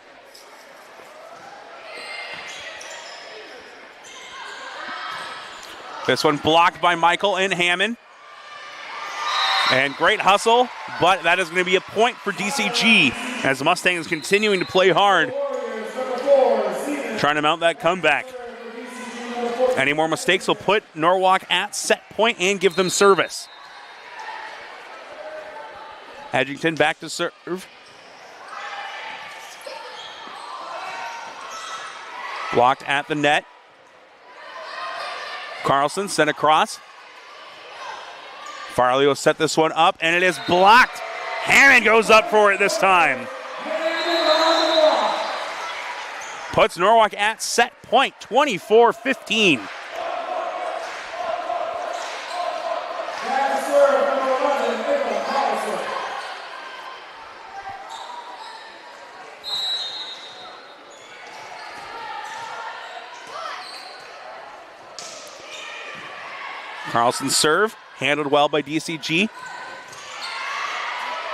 Speaker 1: This one blocked by Michael and Hammond. And great hustle, but that is going to be a point for DCG as the Mustangs continuing to play hard, trying to mount that comeback. Any more mistakes will put Norwalk at set point and give them service. Edgington back to serve. Blocked at the net. Carlson sent across. Farley will set this one up, and it is blocked. Hammond goes up for it this time. Puts Norwalk at set point, 24-15. Carlson's serve, handled well by DCG.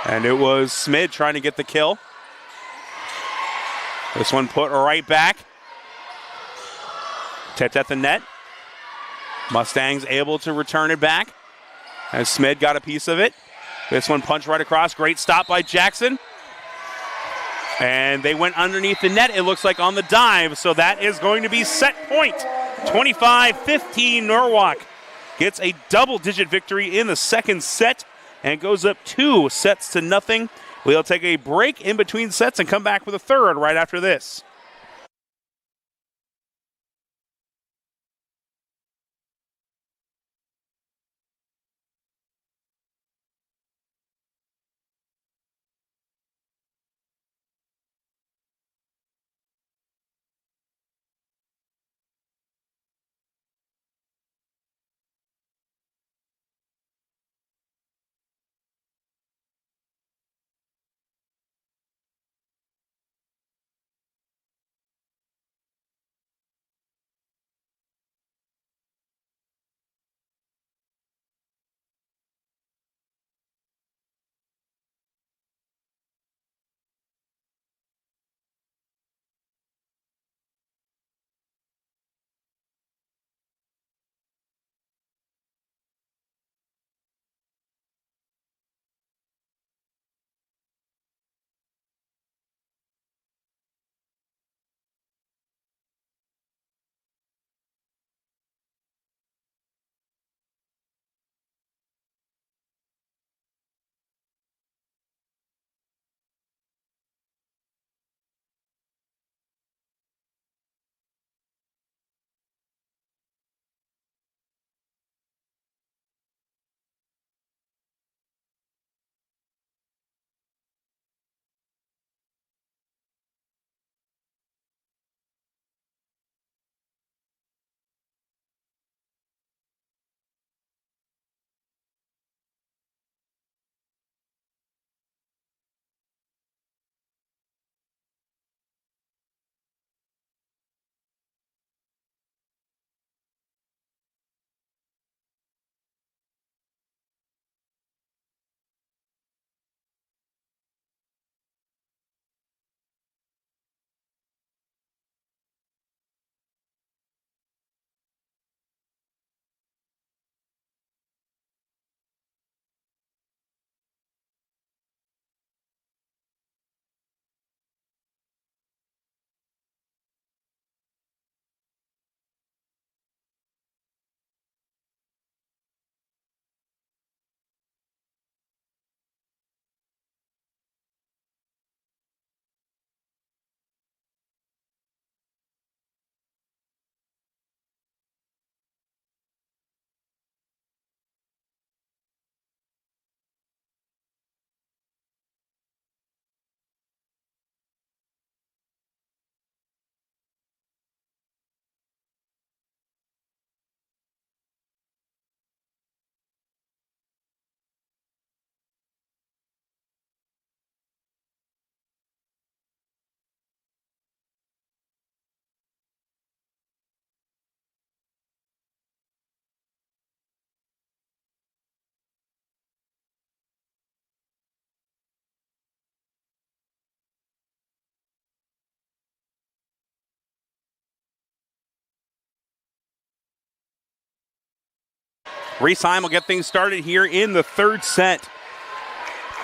Speaker 1: And it was Smid trying to get the kill. This one put right back. Tipped at the net. Mustangs able to return it back as Smid got a piece of it. This one punched right across. Great stop by Jackson. And they went underneath the net, it looks like, on the dive. So that is going to be set point. 25-15 Norwalk gets a double-digit victory in the second set and goes up 2-0. We'll take a break in between sets and come back with a third right after this. Reese Heim will get things started here in the third set.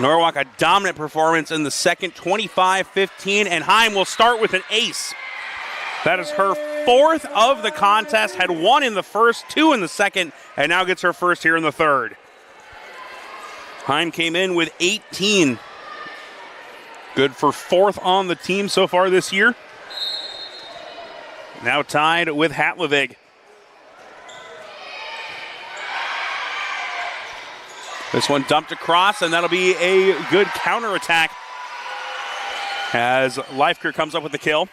Speaker 1: Norwalk, a dominant performance in the second, 25-15, and Heim will start with an ace. That is her fourth of the contest, had one in the first, two in the second, and now gets her first here in the third. Heim came in with 18. Good for fourth on the team so far this year. Now tied with Hatlovig. This one dumped across, and that'll be a good counterattack as Leifker comes up with the kill.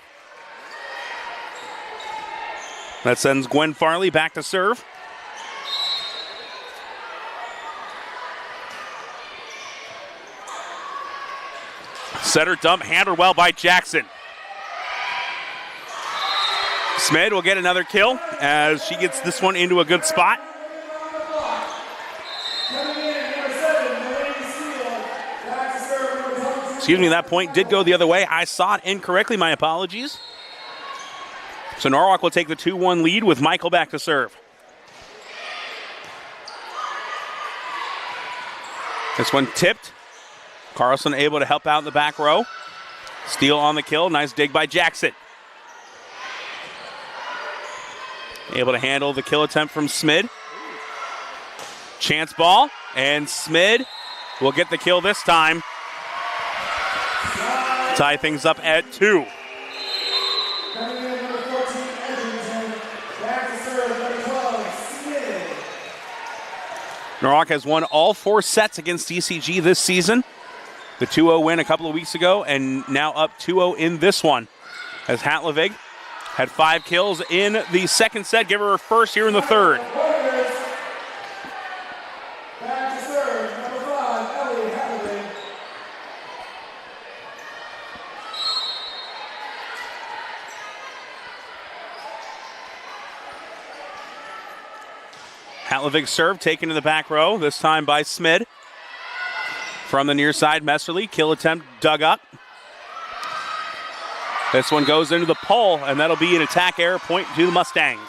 Speaker 1: That sends Gwen Farley back to serve. Setter dump, handled well by Jackson. Smid will get another kill as she gets this one into a good spot. Excuse me, that point did go the other way. I saw it incorrectly, my apologies. So Norwalk will take the 2-1 lead with Michael back to serve. This one tipped. Carlson able to help out in the back row. Steele on the kill, nice dig by Jackson. Able to handle the kill attempt from Smid. Chance ball, and Smid will get the kill this time. Tie things up at 2. Norwalk has won all 4 sets against DCG this season. The 2-0 win a couple of weeks ago, and now up 2-0 in this one. As Hatlovig had 5 kills in the second set, give her her first here in the third. Hatlovig serve taken to the back row, this time by Smid. From the near side, Messerly, kill attempt dug up. This one goes into the pole, and that'll be an attack error, point to the Mustangs.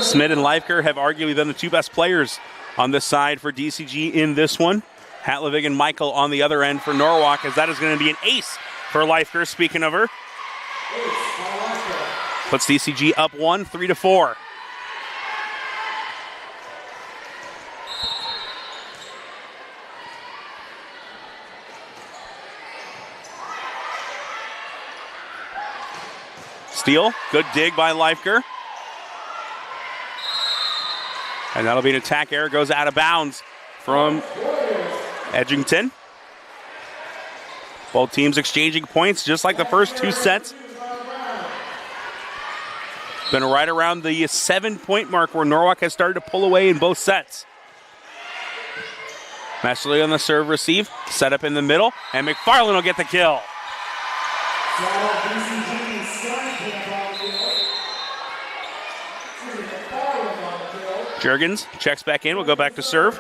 Speaker 1: Smid and Leifker have arguably been the 2 best players on this side for DCG in this one. Hatlovig and Michael on the other end for Norwalk, as that is going to be an ace for Leifker, speaking of her. Puts DCG up 1, 3-4. Steele, good dig by Leifker. And that'll be an attack error, goes out of bounds from Edgington. Both teams exchanging points just like the first 2 sets. Been right around the 7-point mark where Norwalk has started to pull away in both sets. Messerly on the serve receive, set up in the middle, and McFarland will get the kill. Juergens checks back in, will go back to serve.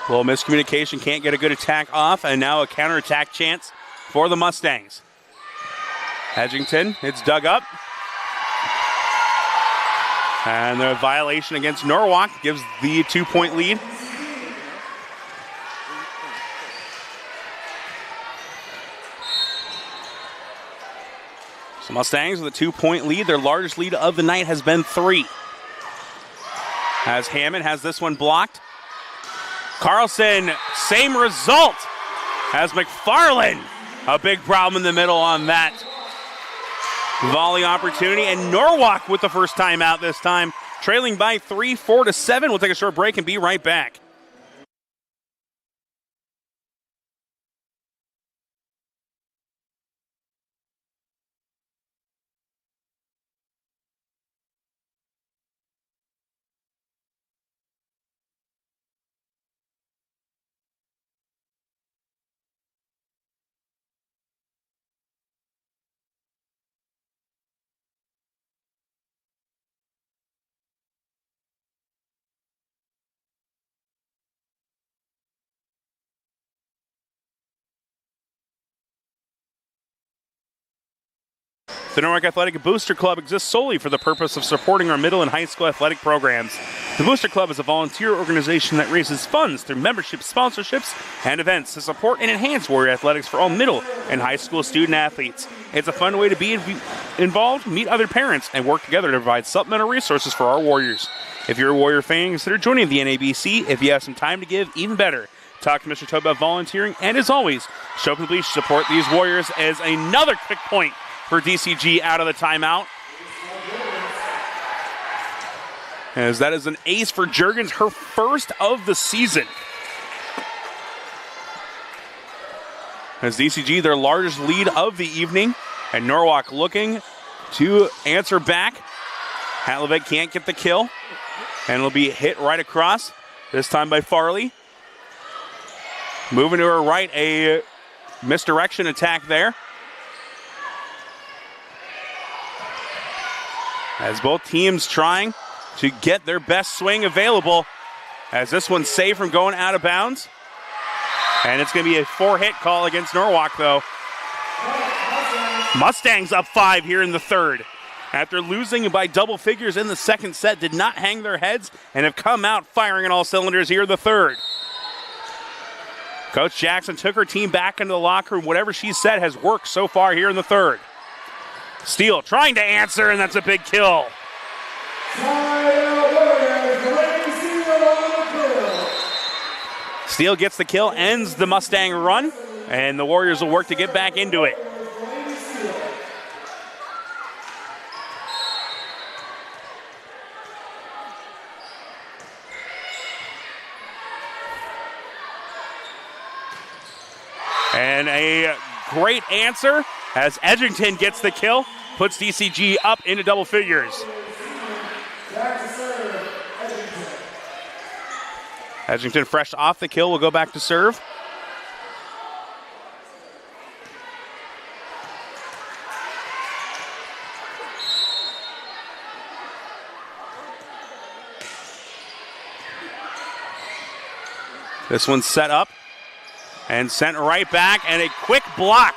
Speaker 1: A little miscommunication, can't get a good attack off, and now a counterattack chance for the Mustangs. Edgington, it's dug up. And the violation against Norwalk gives the 2-point lead. So Mustangs with a 2-point lead. Their largest lead of the night has been 3. As Hammond has this one blocked. Carlson, same result as McFarland. A big problem in the middle on that volley opportunity. And Norwalk with the first timeout this time, trailing by 3, 4-7. We'll take a short break and be right back. The Norwalk Athletic Booster Club exists solely for the purpose of supporting our middle and high school athletic programs. The Booster Club is a volunteer organization that raises funds through membership sponsorships and events to support and enhance Warrior athletics for all middle and high school student athletes. It's a fun way to be involved, meet other parents, and work together to provide supplemental resources for our Warriors. If you're a Warrior fan, consider joining the NABC. If you have some time to give, even better. Talk to Mr. Todd about volunteering, and as always, show up to the bleachers to support these Warriors as another quick point for DCG out of the timeout. As that is an ace for Juergens, her first of the season. As DCG, their largest lead of the evening, and Norwalk looking to answer back. Hatlevick can't get the kill, and it'll be hit right across, this time by Farley. Moving to her right, a misdirection attack there. As both teams trying to get their best swing available, as this one's safe from going out of bounds. And it's going to be a 4-hit call against Norwalk, though. Mustangs up 5 here in the third. After losing by double figures in the second set, did not hang their heads and have come out firing on all cylinders here in the third. Coach Jackson took her team back into the locker room. Whatever she said has worked so far here in the third. Steele trying to answer, and that's a big kill. Steele gets the kill, ends the Mustang run, and the Warriors will work to get back into it. And a great answer as Edgington gets the kill, puts DCG up into double figures. Edgington fresh off the kill will go back to serve. This one's set up and sent right back, and a quick block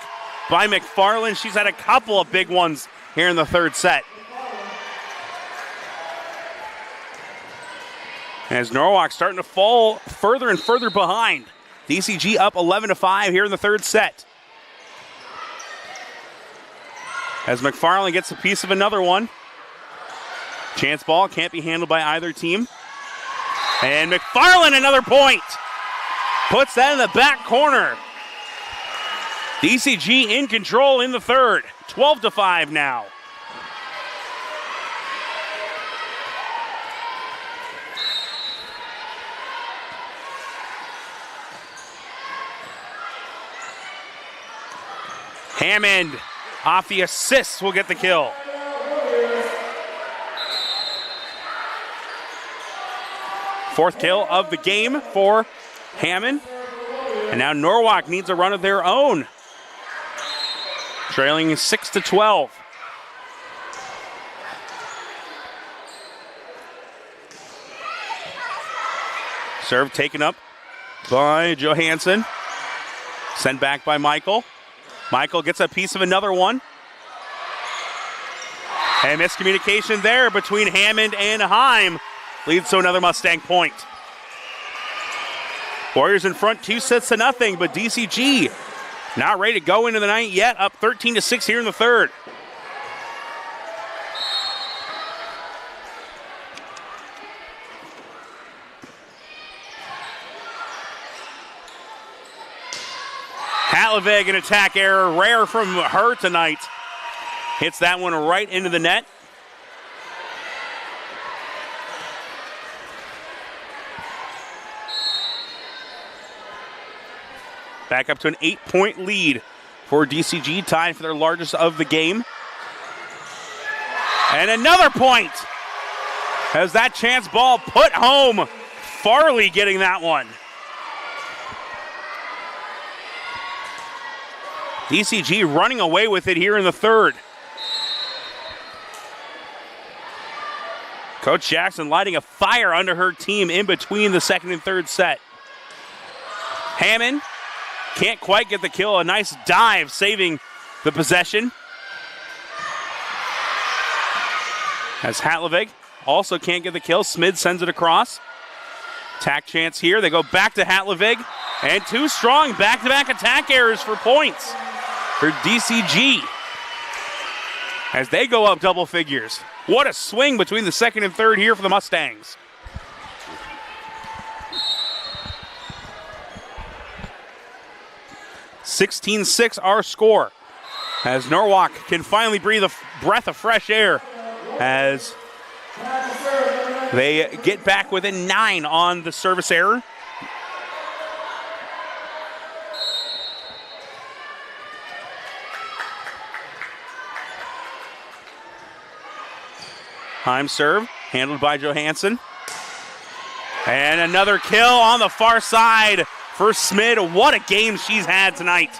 Speaker 1: by McFarland. She's had a couple of big ones here in the third set. As Norwalk starting to fall further and further behind. DCG up 11-5 here in the third set. As McFarland gets a piece of another one. Chance ball can't be handled by either team. And McFarland another point. Puts that in the back corner. DCG in control in the third. 12-5 now. Hammond off the assist will get the kill. Fourth kill of the game for Hammond. And now Norwalk needs a run of their own. Trailing 6-12. Serve taken up by Johansson. Sent back by Michael. Michael gets a piece of another one. And miscommunication there between Hammond and Heim leads to another Mustang point. Warriors in front 2-0, but DCG not ready to go into the night yet. Up 13-6 here in the third. Halavig, an attack error, rare from her tonight. Hits that one right into the net. Back up to an 8-point lead for DCG, tied for their largest of the game. And another point as that chance ball put home. Farley getting that one. DCG running away with it here in the third. Coach Jackson lighting a fire under her team in between the second and third set. Hammond can't quite get the kill. A nice dive saving the possession. As Hatlovig also can't get the kill. Smid sends it across. Attack chance here. They go back to Hatlovig. And too strong. Back-to-back attack errors for points for DCG. As they go up double figures. What a swing between the second and third here for the Mustangs. (16-6) our score. As Norwalk can finally breathe a breath of fresh air as they get back within 9 on the service error. Time serve, handled by Johansson. And another kill on the far side for Smid. What a game she's had tonight.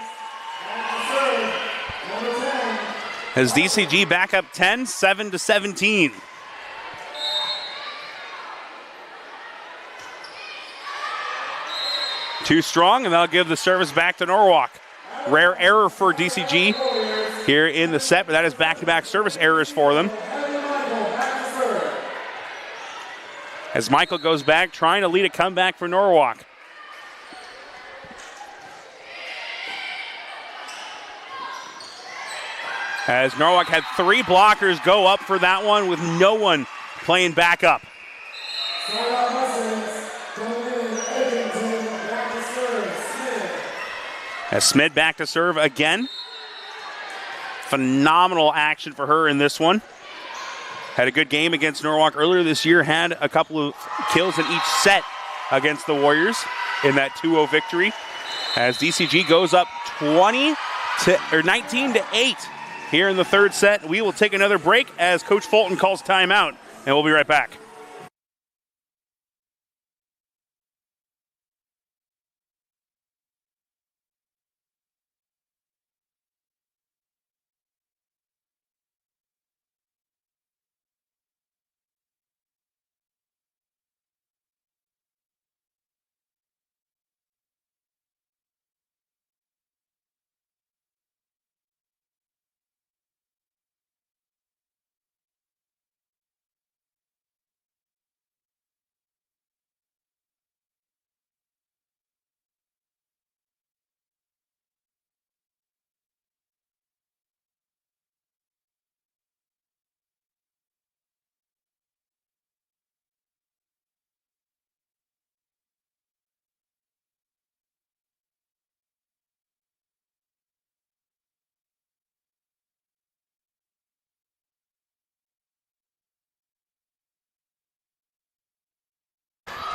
Speaker 1: As DCG back up 10, 7-17. Too strong, and that'll give the service back to Norwalk. Rare error for DCG here in the set, but that is back-to-back service errors for them. As Michael goes back, trying to lead a comeback for Norwalk. As Norwalk had 3 blockers go up for that one with no one playing back up. As Smid back to serve again. Phenomenal action for her in this one. Had a good game against Norwalk earlier this year. Had a couple of kills in each set against the Warriors in that 2-0 victory. As DCG goes up 19-8 here in the third set. We will take another break as Coach Fulton calls timeout, and we'll be right back.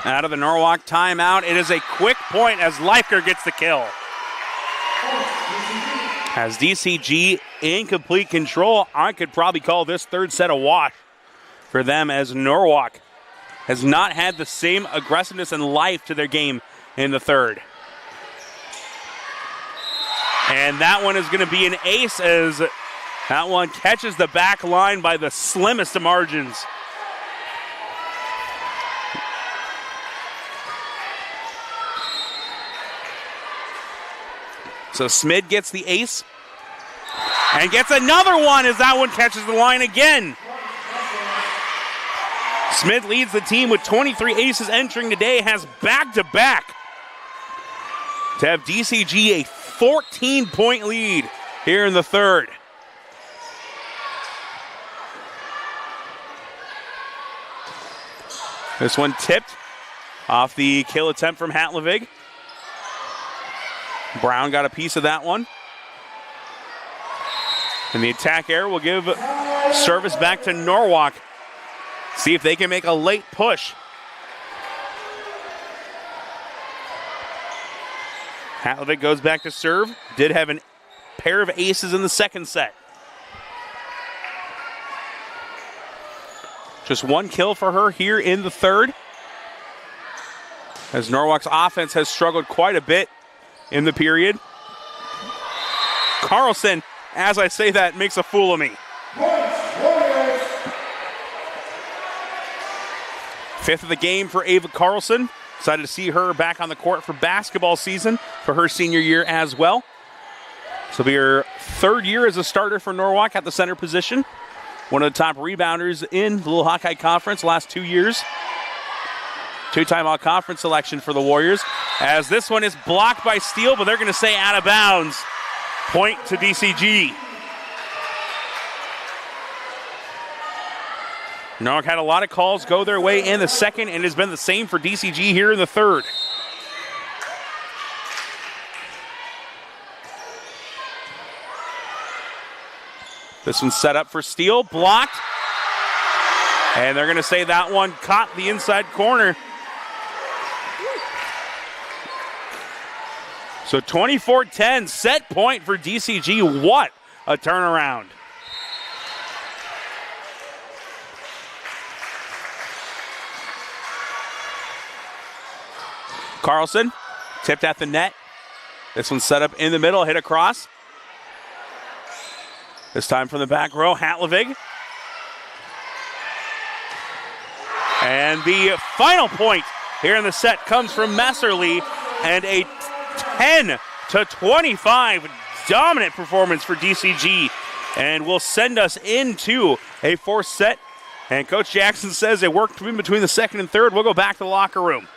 Speaker 1: Out of the Norwalk timeout, it is a quick point as Leifker gets the kill. As DCG in complete control, I could probably call this third set a wash for them, as Norwalk has not had the same aggressiveness and life to their game in the third. And that one is going to be an ace, as that one catches the back line by the slimmest of margins. So Smid gets the ace and gets another one as that one catches the line again. Smid leads the team with 23 aces entering today, has back-to-back to have DCG a 14-point lead here in the third. This one tipped off the kill attempt from Hatlovig. Brown got a piece of that one. And the attack error will give service back to Norwalk. See if they can make a late push. Hatlovig goes back to serve. Did have a pair of aces in the second set. Just one kill for her here in the third, as Norwalk's offense has struggled quite a bit in the period. Carlson, as I say that, makes a fool of me. Fifth of the game for Ava Carlson. Excited to see her back on the court for basketball season for her senior year as well. This will be her third year as a starter for Norwalk at the center position. one of the top rebounders in the Little Hawkeye Conference last 2 years. Two-time all-conference selection for the Warriors. As this one is blocked by Steele, but they're going to say out of bounds. Point to DCG. Norwalk had a lot of calls go their way in the second, and it has been the same for DCG here in the third. This one's set up for Steele, blocked. And they're going to say that one caught the inside corner. So 24-10, set point for DCG. What a turnaround. Carlson tipped at the net. This one's set up in the middle, hit across. This time from the back row, Hatlevig. And the final point here in the set comes from Messerly, and a 10-25 dominant performance for DCG, and will send us into a fourth set. And Coach Jackson says it worked in between the second and third. We'll go back to the locker room.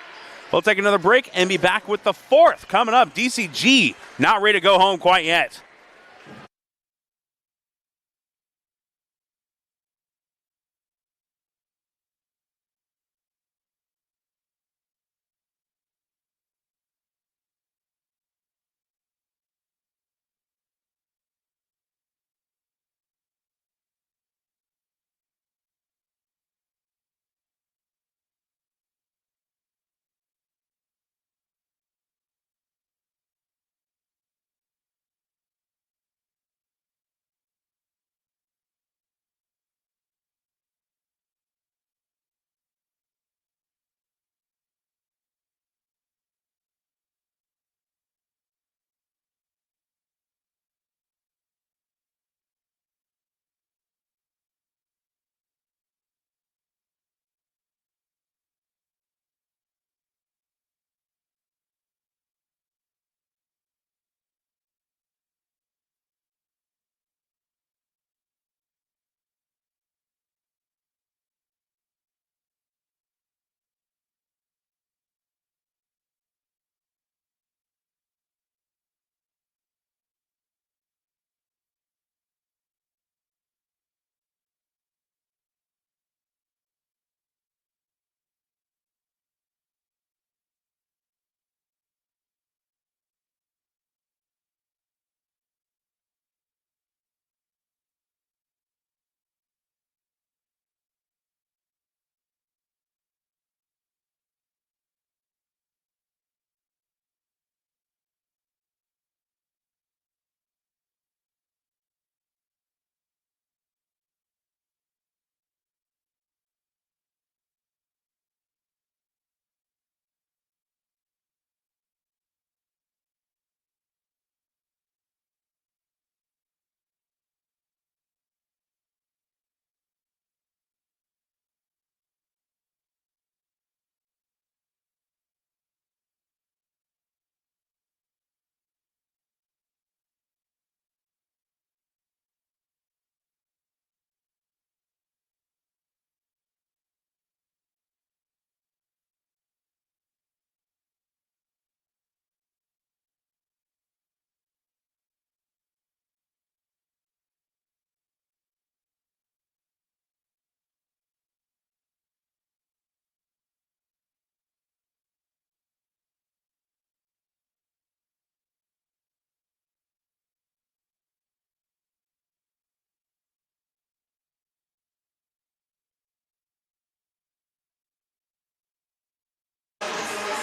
Speaker 1: We'll take another break and be back with the fourth coming up. DCG not ready to go home quite yet.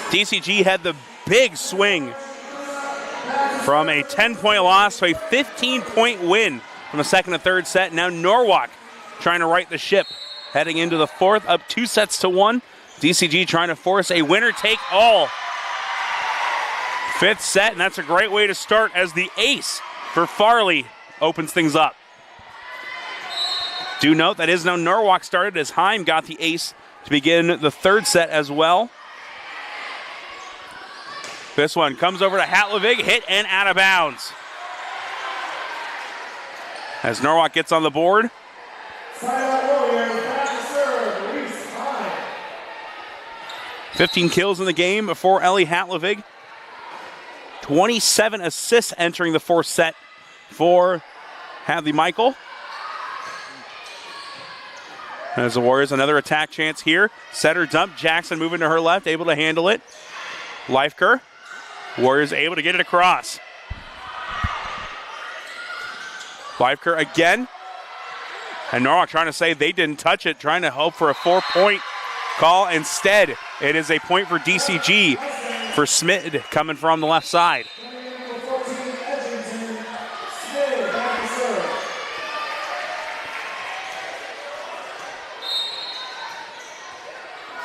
Speaker 1: DCG had the big swing from a 10-point loss to a 15-point win from the second and third set. Now Norwalk trying to right the ship, heading into the fourth, up 2-1. DCG trying to force a winner-take-all fifth set, and that's a great way to start as the ace for Farley opens things up. Do note that is now Norwalk started as Heim got the ace to begin the third set as well. This one comes over to Hatlevig, hit and out of bounds. As Norwalk gets on the board,
Speaker 2: High.
Speaker 1: 15 kills in the game for Ellie Hatlovig. 27 assists entering the fourth set for Hadley Michael. As the Warriors, another attack chance here. Setter dump, Jackson moving to her left, able to handle it. Leifker, Warriors able to get it across. Leifker again. And Norwalk trying to say they didn't touch it, trying to hope for a 4-point call. Instead, it is a point for DCG for Smid coming from the left side.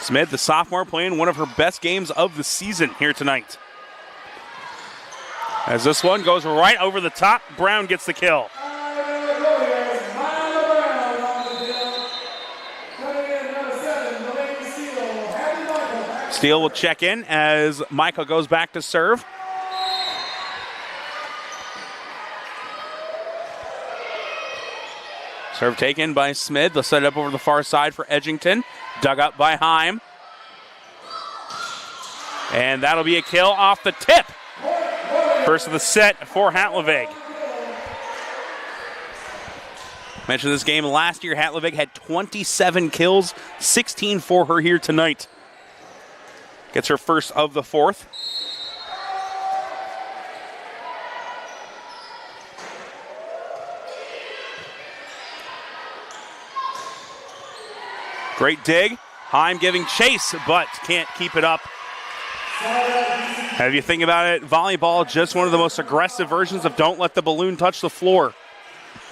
Speaker 1: Smith, the sophomore, playing one of her best games of the season here tonight. As this one goes right over the top, Brown gets the kill. Steele will check in as Michael goes back to serve. Serve taken by Smid. They'll set it up over the far side for Edgington. Dug up by Heim. And that'll be a kill off the tip. First of the set for Hatlovig. Mentioned this game last year. Hatlovig had 27 kills, 16 for her here tonight. Gets her first of the fourth. Great dig. Heim giving chase, but can't keep it up. If you think about it, volleyball, just one of the most aggressive versions of don't let the balloon touch the floor.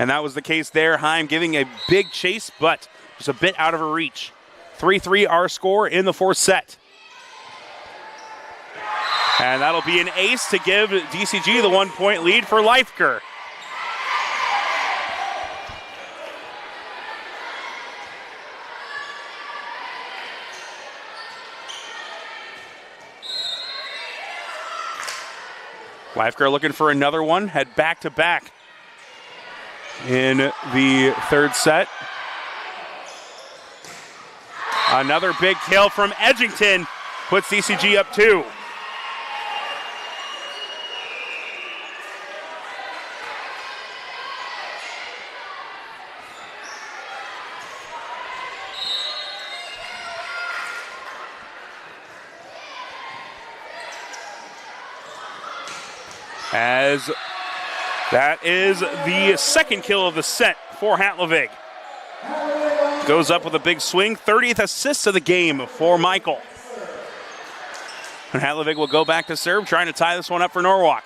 Speaker 1: And that was the case there. Heim giving a big chase, but just a bit out of her reach. 3-3 our score in the fourth set. And that'll be an ace to give DCG the 1-point lead for Leifker. Leifker looking for another one, had back-to-back in the third set. Another big kill from Edgington puts DCG up 2. As that is the second kill of the set for Hatlovig. Goes up with a big swing. 30th assist of the game for Michael. And Hatlovig will go back to serve, trying to tie this one up for Norwalk.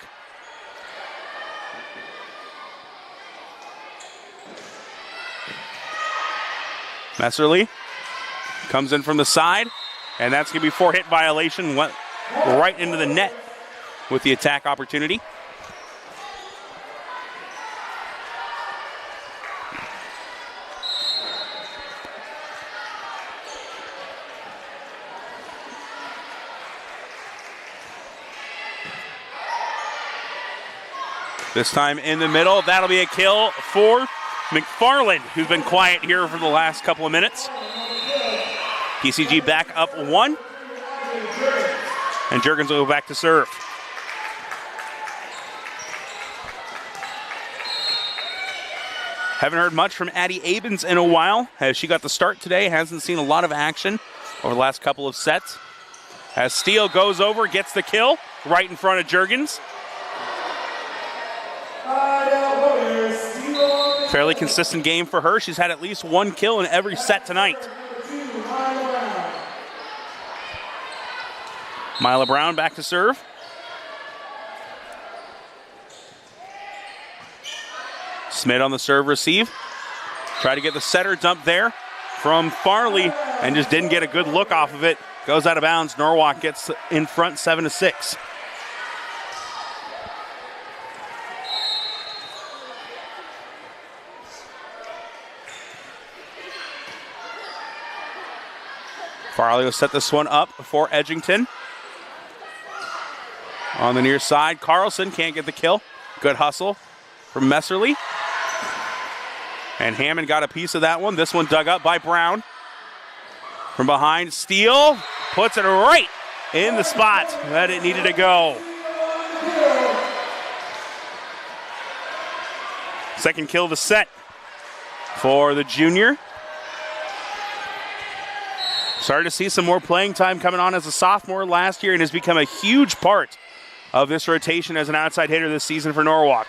Speaker 1: Messerly comes in from the side, and that's going to be 4-hit violation. Went right into the net with the attack opportunity. This time in the middle, that'll be a kill for McFarland, who's been quiet here for the last couple of minutes. DCG back up 1. And Juergens will go back to serve. Haven't heard much from Addie Abens in a while, as she got the start today. Hasn't seen a lot of action over the last couple of sets. As Steele goes over, gets the kill right in front of Juergens. Fairly consistent game for her. She's had at least 1 kill in every set tonight. Mila Brown back to serve. Smith on the serve receive. Try to get the setter dump there from Farley and just didn't get a good look off of it. Goes out of bounds. Norwalk gets in front 7-6. Farley will set this one up for Edgington. On the near side, Carlson can't get the kill. Good hustle from Messerly. And Hammond got a piece of that one. This one dug up by Brown. From behind, Steele puts it right in the spot that it needed to go. Second kill of the set for the junior. Started to see some more playing time coming on as a sophomore last year and has become a huge part of this rotation as an outside hitter this season for Norwalk.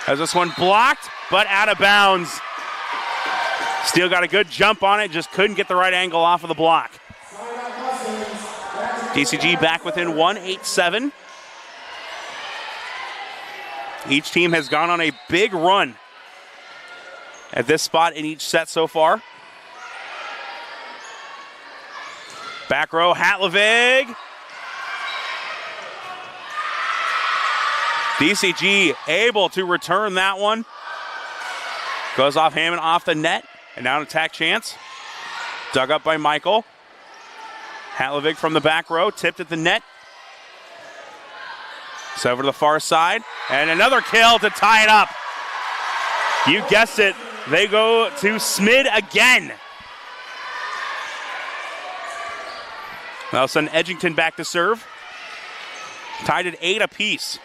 Speaker 1: As this one blocked, but out of bounds. Steele got a good jump on it, just couldn't get the right angle off of the block. DCG back within 1, 8-7. Each team has gone on a big run at this spot in each set so far. Back row, Hatlovig. DCG able to return that one. Goes off Hammond off the net. And now an attack chance. Dug up by Michael. Hatlovig from the back row, tipped at the net. It's over to the far side. And another kill to tie it up. You guessed it. They go to Smid again. Now send Edgington back to serve. Tied at 8 apiece.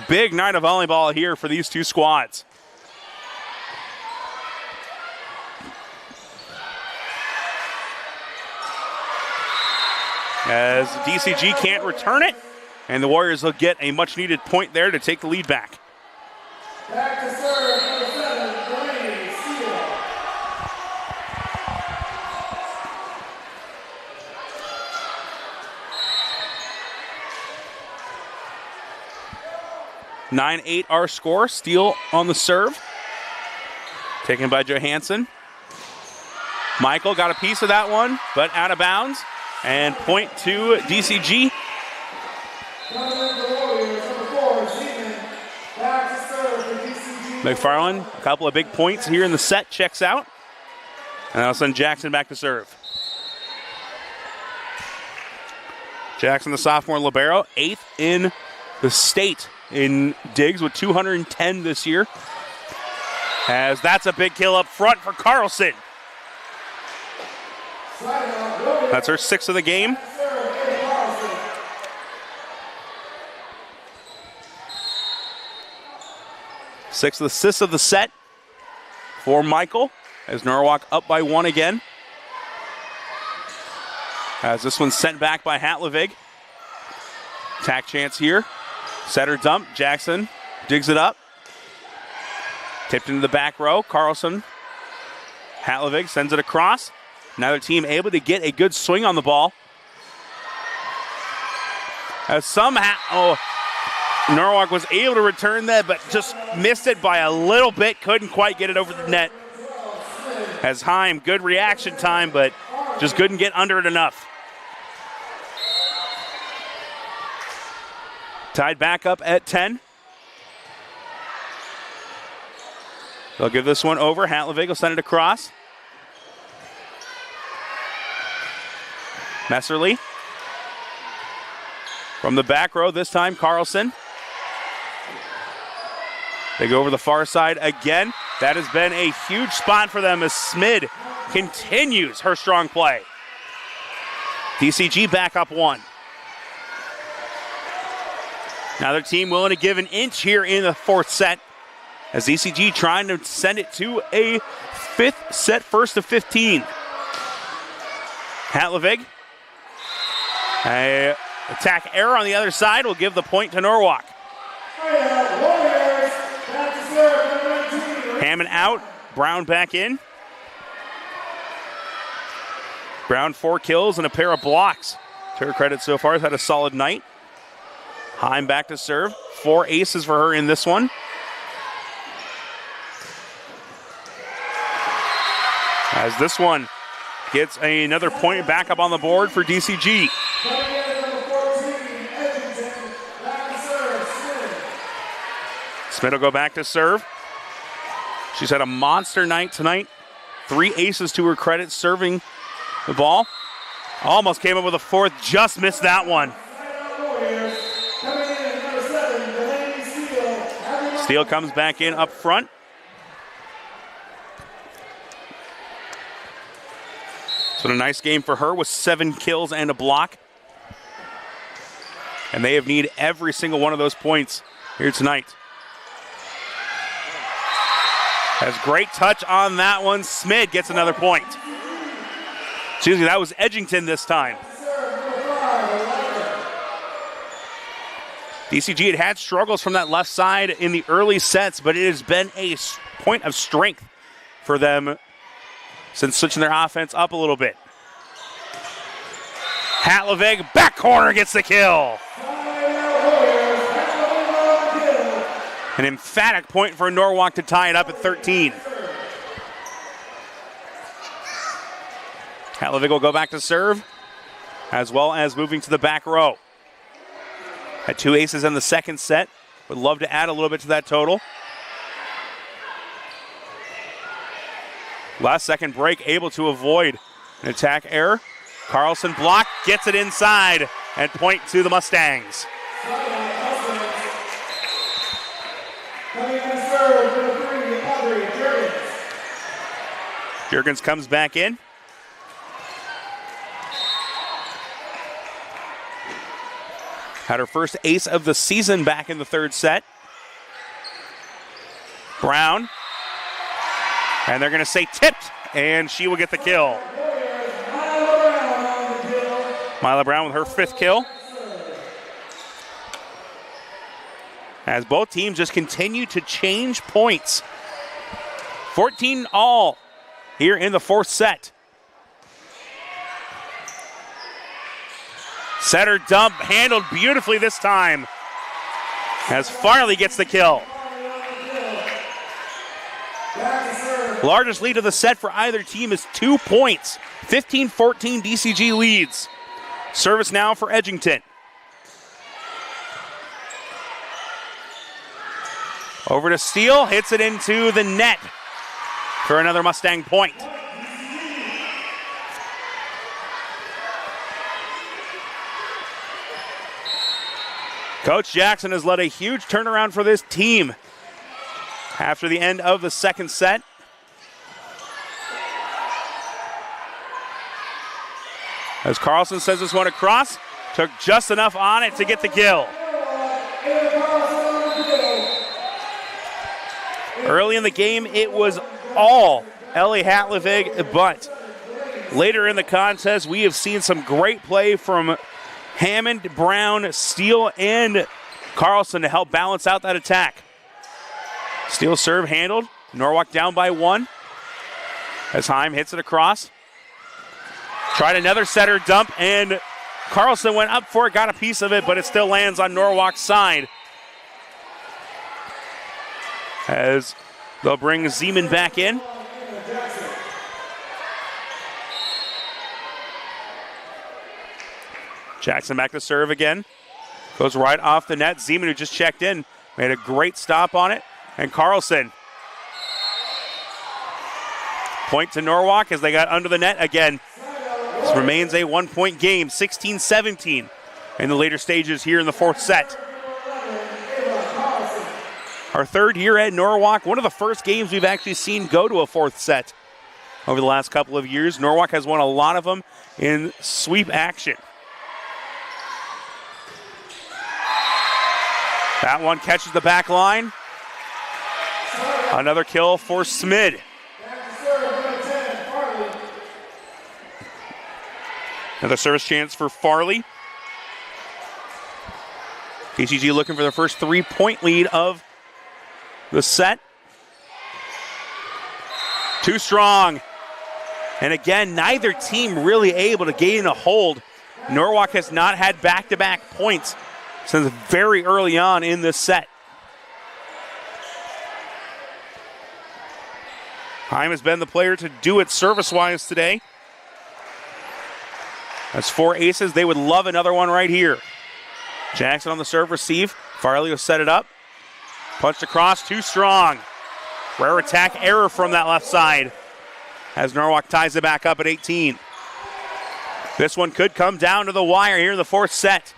Speaker 1: Big night of volleyball here for these two squads. As DCG can't return it, and the Warriors will get a much-needed point there to take the lead back.
Speaker 2: Back to serve, number 7, Delaney Steele.
Speaker 1: (9-8) our score. Steele on the serve. Taken by Johansson. Michael got a piece of that one, but out of bounds. And point to DCG. McFarland, a couple of big points here in the set, checks out. And I'll send Jackson back to serve. Jackson, the sophomore libero, 8th in the state in digs with 210 this year. As that's a big kill up front for Carlson. That's her 6th of the game. Sixth assist of the set for Michael as Norwalk up by 1 again. As this one's sent back by Hatlovig. Attack chance here. Setter dump. Jackson digs it up. Tipped into the back row. Carlson. Hatlovig sends it across. Another team able to get a good swing on the ball. As somehow Norwalk was able to return that, but just missed it by a little bit. Couldn't quite get it over the net. As Heim, good reaction time, but just couldn't get under it enough. Tied back up at 10. They'll give this one over. Hatlovig will send it across. Messerly. From the back row, this time Carlson. They go over the far side again. That has been a huge spot for them as Smid continues her strong play. DCG back up 1. Another team willing to give an inch here in the 4th set as DCG trying to send it to a 5th set, first of 15. Hatlovig. A attack error on the other side will give the point to Norwalk. Hammond out, Brown back in. Brown 4 kills and a pair of blocks. To her credit so far, has had a solid night. Heim back to serve. 4 aces for her in this one. As this one gets another point back up on the board for DCG. Smith will go back to serve. She's had a monster night tonight. 3 aces to her credit, serving the ball. Almost came up with a 4th, just missed that one. Steele comes back in up front. So a nice game for her with 7 kills and a block. And they have needed every single one of those points here tonight. Has great touch on that one. Smid gets another point. Excuse me, that was Edgington this time. DCG had struggles from that left side in the early sets, but it has been a point of strength for them since switching their offense up a little bit. Hatlevig, back corner, gets the kill. An emphatic point for Norwalk to tie it up at 13. Hatlevig will go back to serve, as well as moving to the back row. Had 2 aces in the second set. Would love to add a little bit to that total. Last second break, able to avoid an attack error. Carlson block, gets it inside, and point to the Mustangs. Jurgens comes back in. Had her first ace of the season back in the third set. Brown. And they're going to say tipped, and she will get the kill. Mila Brown with her 5th kill. As both teams just continue to change points. 14 all here in the 4th set. Setter dump handled beautifully this time as Farley gets the kill. Largest lead of the set for either team is 2 points. 15-14 DCG leads. Service now for Edgington. Over to Steele, hits it into the net for another Mustang point. Coach Jackson has led a huge turnaround for this team after the end of the second set. As Carlson sends this one across, took just enough on it to get the kill. Early in the game, it was all Ellie Hatlevig, but later in the contest, we have seen some great play from Hammond, Brown, Steele, and Carlson to help balance out that attack. Steele serve handled. Norwalk down by 1. As Heim hits it across. Tried another setter dump, and Carlson went up for it, got a piece of it, but it still lands on Norwalk's side. As they'll bring Zeman back in. Jackson back to serve again. Goes right off the net. Zeman, who just checked in, made a great stop on it. And Carlson. Point to Norwalk as they got under the net again. This remains a 1-point game, 16-17 in the later stages here in the 4th set. Our 3rd year at Norwalk, one of the first games we've actually seen go to a 4th set over the last couple of years. Norwalk has won a lot of them in sweep action. That one catches the back line. Another kill for Smid. Another service chance for Farley. DCG looking for their first 3-point lead of the set. Too strong. And again, neither team really able to gain a hold. Norwalk has not had back-to-back points since very early on in this set. Heim has been the player to do it service-wise today. That's 4 aces. They would love another one right here. Jackson on the serve receive. Farley will set it up. Punched across, too strong. Rare attack error from that left side as Norwalk ties it back up at 18. This one could come down to the wire here in the 4th set.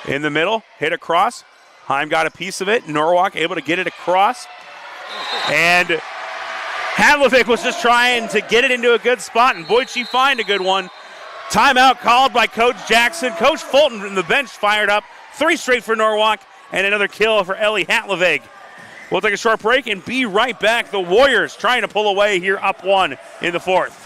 Speaker 1: In the middle, hit across. Heim got a piece of it. Norwalk able to get it across. And Hadlovic was just trying to get it into a good spot, and boy, she find a good one. Timeout called by Coach Jackson. Coach Fulton from the bench fired up. 3 straight for Norwalk, and another kill for Ellie Hadlovic. We'll take a short break and be right back. The Warriors trying to pull away here, up 1 in the 4th.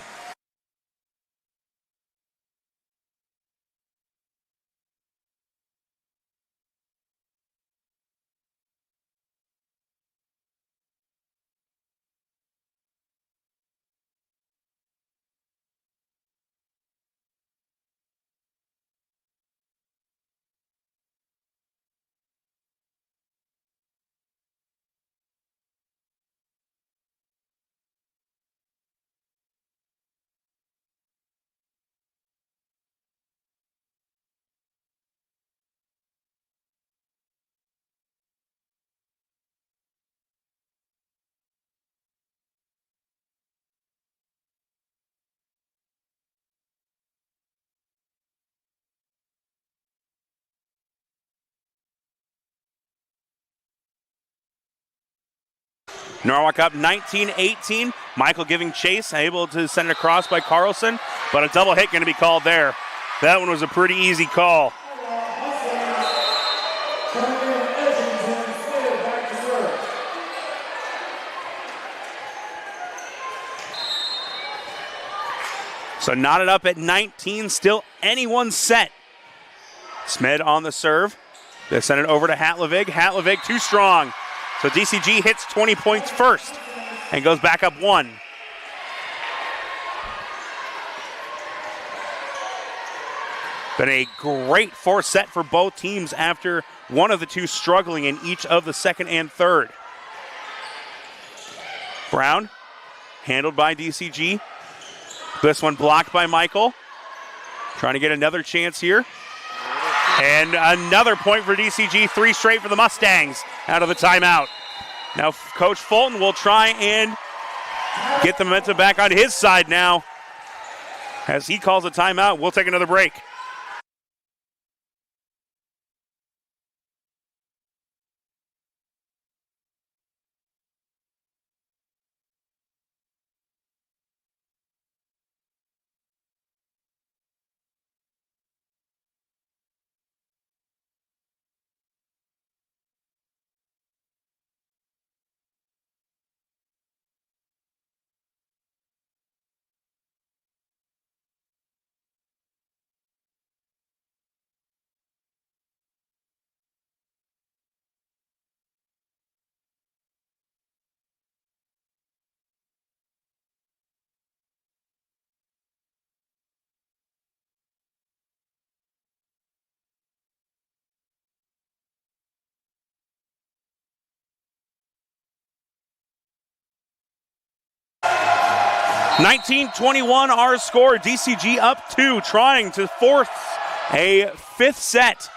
Speaker 1: Norwalk up 19-18. Michael giving chase, able to send it across by Carlson, but a double hit going to be called there. That one was a pretty easy call. So knotted up at 19, still anyone's set. Smed on the serve. They send it over to Hadlovic. Hadlovic too strong. So DCG hits 20 points first and goes back up 1. Been a great 4th set for both teams after one of the two struggling in each of the 2nd and 3rd. Brown, handled by DCG. This one blocked by Michael. Trying to get another chance here. And another point for DCG, 3 straight for the Mustangs out of the timeout. Now Coach Fulton will try and get the momentum back on his side now. As he calls a timeout, we'll take another break. (19-21) our score. DCG up 2, trying to force a 5th set.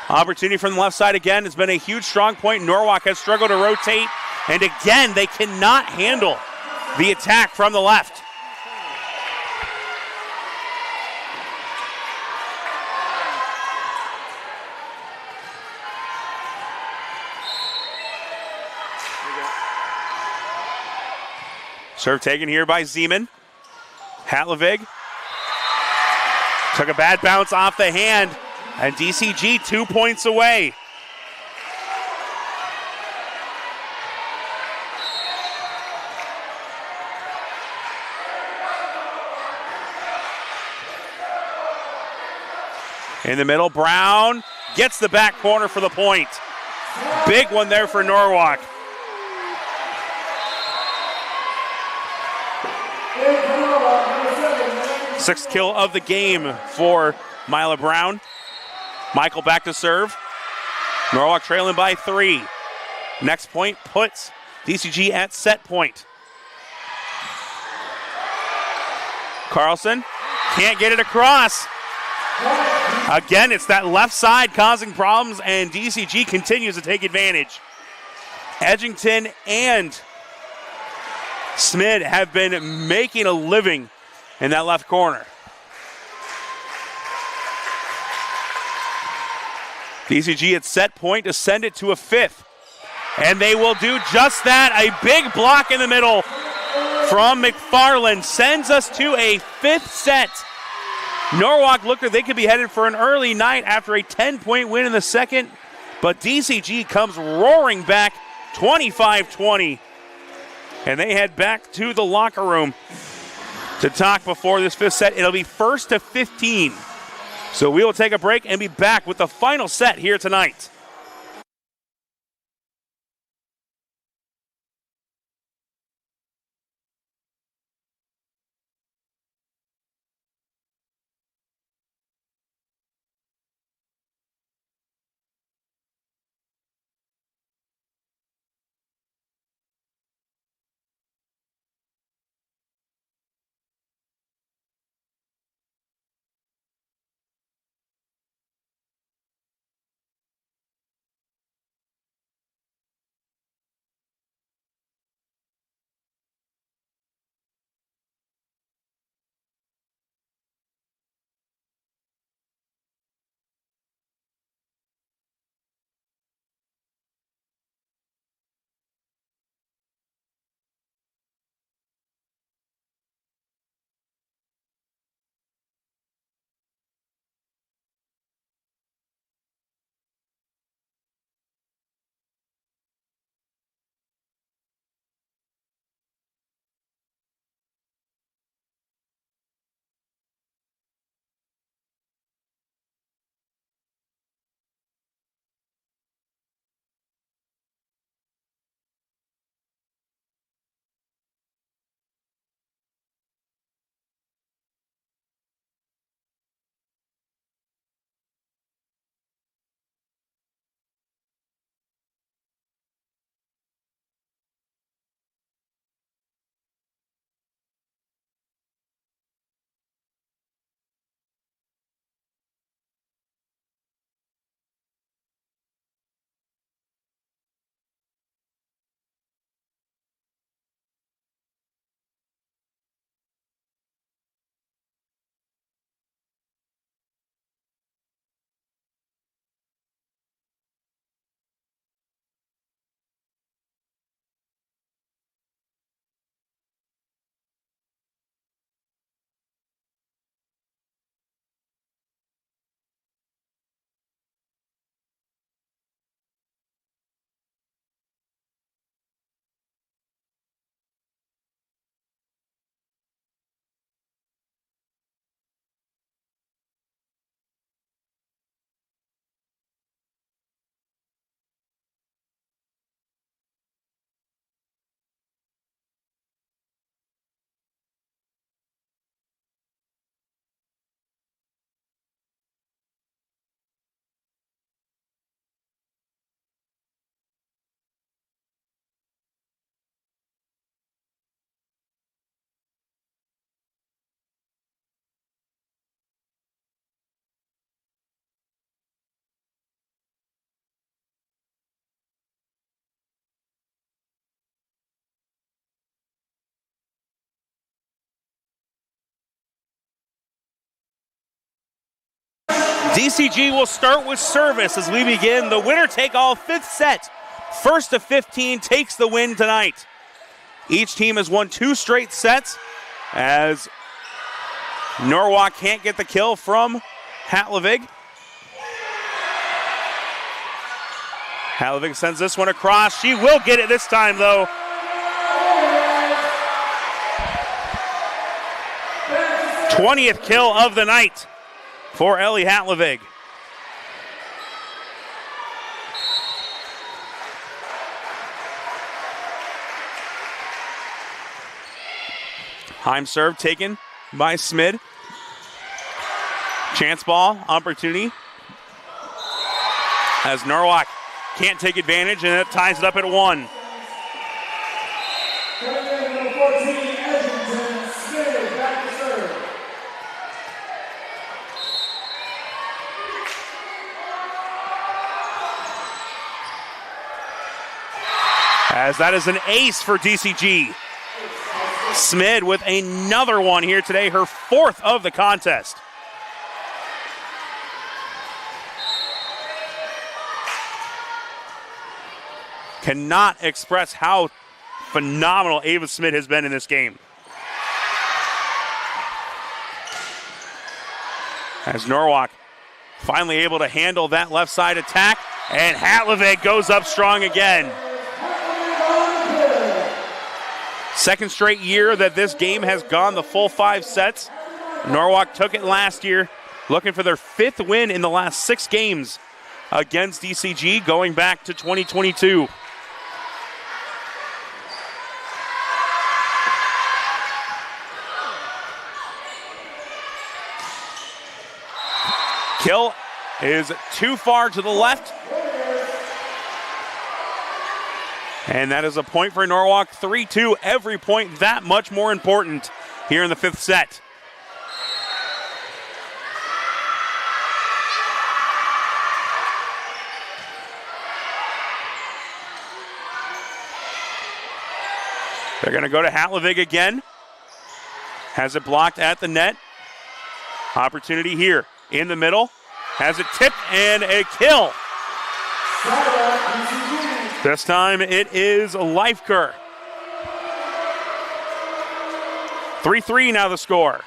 Speaker 1: Opportunity from the left side again. It's been a huge strong point. Norwalk has struggled to rotate, and again they cannot handle the attack from the left. Serve taken here by Zeman. Hadlovic took a bad bounce off the hand, and DCG 2 points away. In the middle, Brown gets the back corner for the point. Big one there for Norwalk. Sixth kill of the game for Mila Brown. Michael back to serve. Norwalk trailing by 3. Next point puts DCG at set point. Carlson can't get it across. Again, it's that left side causing problems, and DCG continues to take advantage. Edgington and Smid have been making a living in that left corner. DCG at set point to send it to a fifth. And they will do just that. A big block in the middle from McFarland sends us to a fifth set. Norwalk looked like they could be headed for an early night after a 10-point win in the second. But DCG comes roaring back 25-20. And they head back to the locker room to talk before this fifth set. It'll be 1st to 15. So we will take a break and be back with the final set here tonight. DCG will start with service as we begin the winner-take-all fifth set. 1st to 15 takes the win tonight. Each team has won 2 straight sets as Norwalk can't get the kill from Hatlovig. Hatlovig sends this one across. She will get it this time, though. #20th kill of the night for Ellie Hatlovig. Heim serve taken by Smid. Chance ball opportunity as Norwalk can't take advantage, and it ties it up at 1. As that is an ace for DCG. Smid with another one here today, her 4th of the contest. Cannot express how phenomenal Ava Smith has been in this game. As Norwalk finally able to handle that left side attack, and Hatlovig goes up strong again. Second straight year that this game has gone the full 5 sets. Norwalk took it last year, looking for their 5th win in the last 6 games against DCG going back to 2022. Kill is too far to the left. And that is a point for Norwalk. 3-2, every point that much more important here in the 5th set. They're going to go to Hatlovig again. Has it blocked at the net. Opportunity here in the middle. Has it tipped and a kill. This time it is Leifker. 3-3 now the score.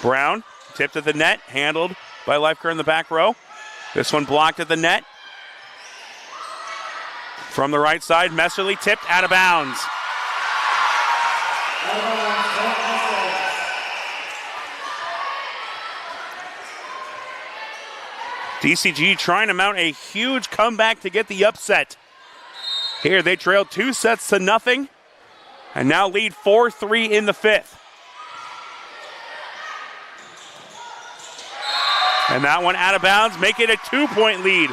Speaker 1: Brown tipped at the net, handled by Leifker in the back row. This one blocked at the net. From the right side, Messerly tipped out of bounds. DCG trying to mount a huge comeback to get the upset. Here they trailed 2-0 and now lead 4-3 in the 5th. And that one out of bounds, make it a 2-point lead.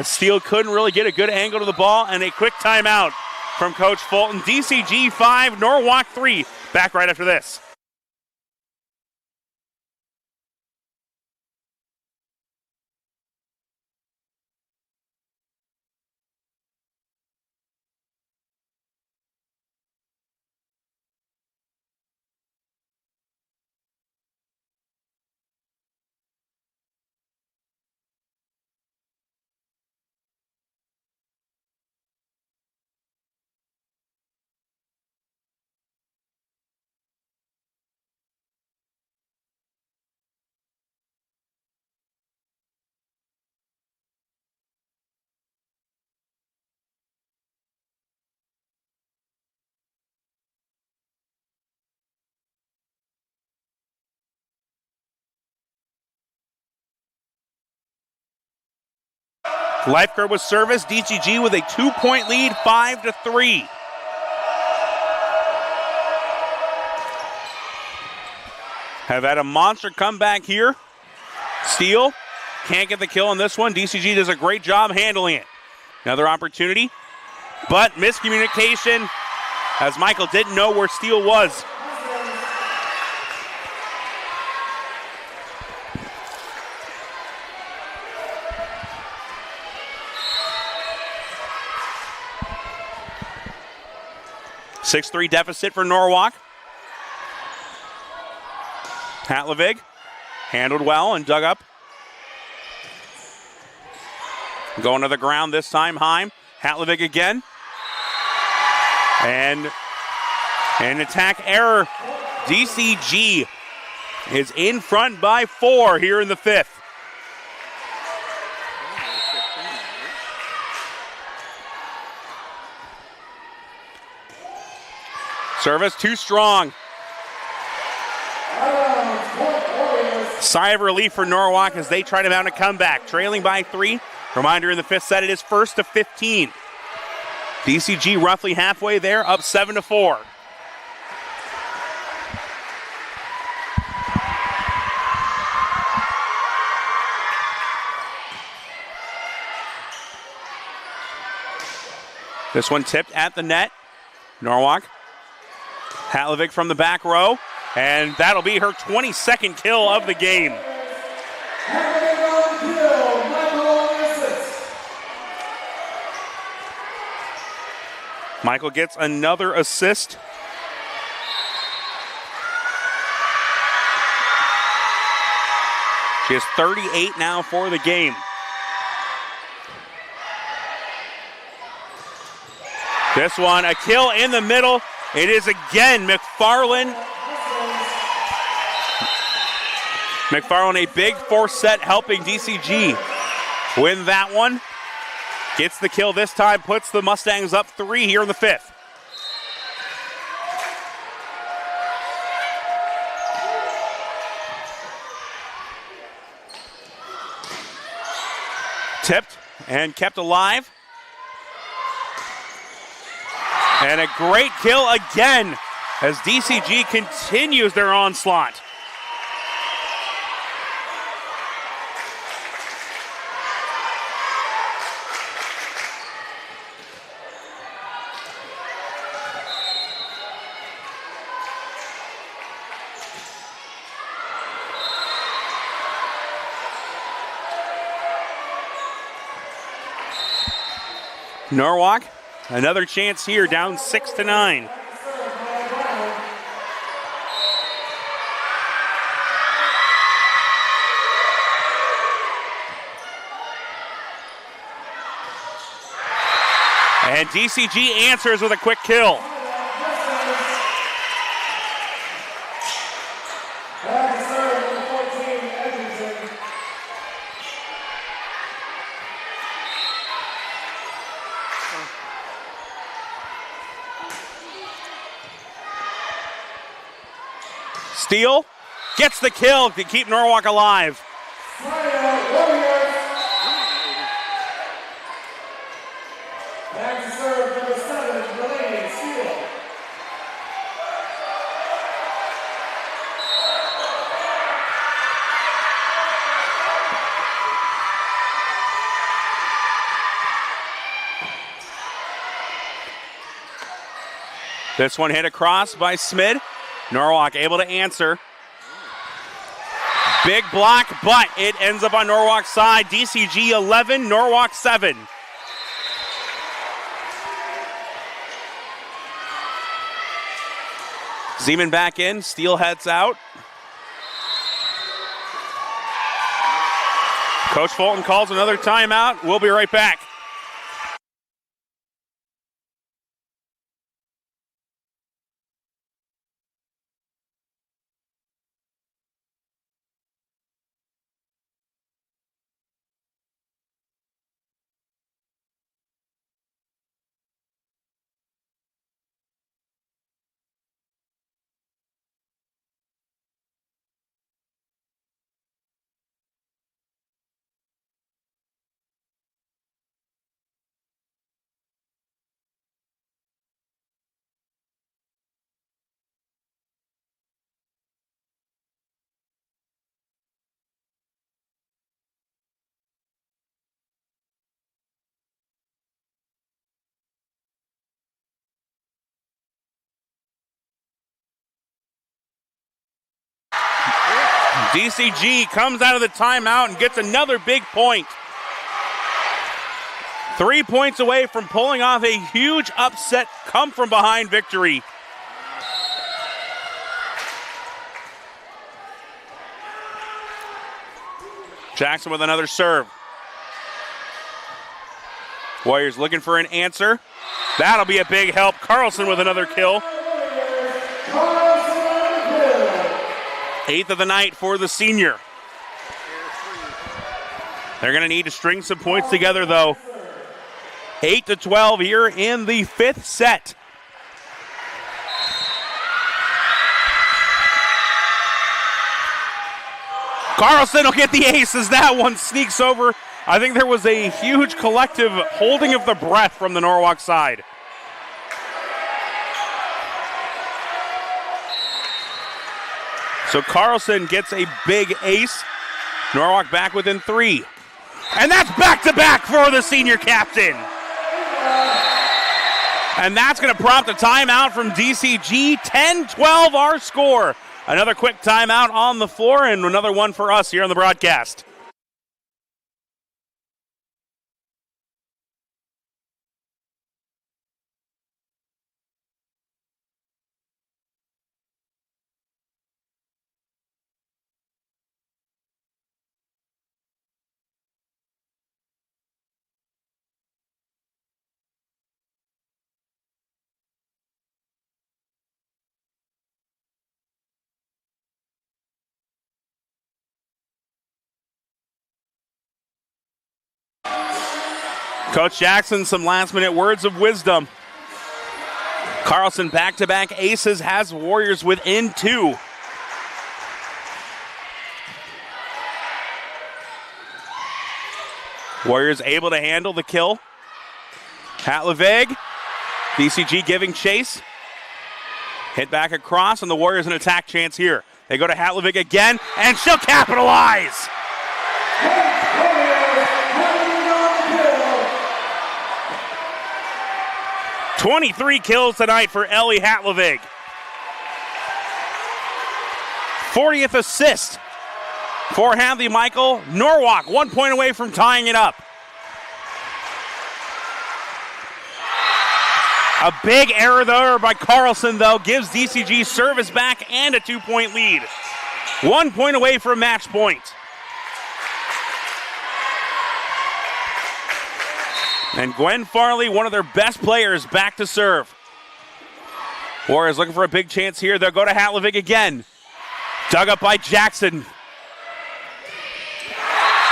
Speaker 1: Steele couldn't really get a good angle to the ball, and a quick timeout from Coach Fulton. DCG 5, Norwalk 3. Back right after this. Leifker with service, DCG with a 2-point lead, 5-3. Have had a monster comeback here. Steele can't get the kill on this one. DCG does a great job handling it. Another opportunity, but miscommunication as Michael didn't know where Steele was. A 6-3 deficit for Norwalk. Hatlovig handled well and dug up. Going to the ground this time, Heim. Hatlovig again. And an attack error. DCG is in front by 4 here in the 5th. Service too strong. Sigh of relief for Norwalk as they try to mount a comeback. Trailing by 3. Reminder in the 5th set, it is 1-15. DCG roughly halfway there, up 7-4. This one tipped at the net. Norwalk. Hatlovig from the back row, and that'll be her 22nd kill of the game. Michael gets another assist. She has 38 now for the game. This one, a kill in the middle. It is again McFarland. McFarland, a big fourth set, helping DCG win that one. Gets the kill this time, puts the Mustangs up 3 here in the 5th. Tipped and kept alive. And a great kill again as DCG continues their onslaught. Norwalk, another chance here, down 6-9. And DCG answers with a quick kill. Steele gets the kill to keep Norwalk alive. This one hit across by Smid. Norwalk able to answer. Big block, but it ends up on Norwalk's side. DCG 11, Norwalk 7. Zeman back in, Steele heads out. Coach Fulton calls another timeout. We'll be right back. DCG comes out of the timeout and gets another big point. 3 points away from pulling off a huge upset, come from behind victory. Jackson with another serve. Warriors looking for an answer. That'll be a big help. Carlson with another kill. 8th of the night for the senior. They're going to need to string some points together, though. 8-12 here in the 5th set. Carlson will get the ace as that one sneaks over. I think there was a huge collective holding of the breath from the Norwalk side. So Carlson gets a big ace. Norwalk back within 3. And that's back-to-back for the senior captain. And that's going to prompt a timeout from DCG. 10-12 our score. Another quick timeout on the floor and another one for us here on the broadcast. Coach Jackson, some last-minute words of wisdom. Carlson back-to-back aces has Warriors within 2. Warriors able to handle the kill. Hatlevig, DCG giving chase. Hit back across, and the Warriors an attack chance here. They go to Hatlevig again, and she'll capitalize. "23 kills tonight for Ellie Hatlevig. 40th assist for Hadley Michael. Norwalk 1 point away from tying it up. A big error there by Carlson, though, gives DCG service back and a 2-point lead. 1 point away from match point. And Gwen Farley, one of their best players, back to serve. Warriors looking for a big chance here. They'll go to Hatlevig again. Dug up by Jackson.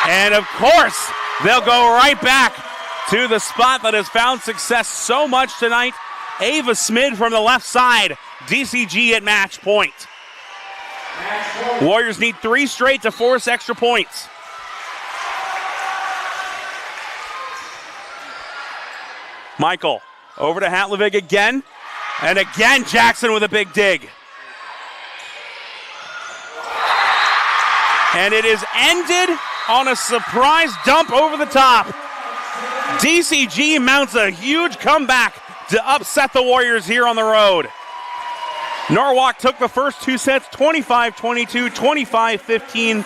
Speaker 1: And of course, they'll go right back to the spot that has found success so much tonight. Ava Smid from the left side. DCG at match point. Warriors need 3 straight to force extra points. Michael over to Hatlevig again. And again, Jackson with a big dig. And it is ended on a surprise dump over the top. DCG mounts a huge comeback to upset the Warriors here on the road. Norwalk took the first 2 sets, 25-22, 25-15.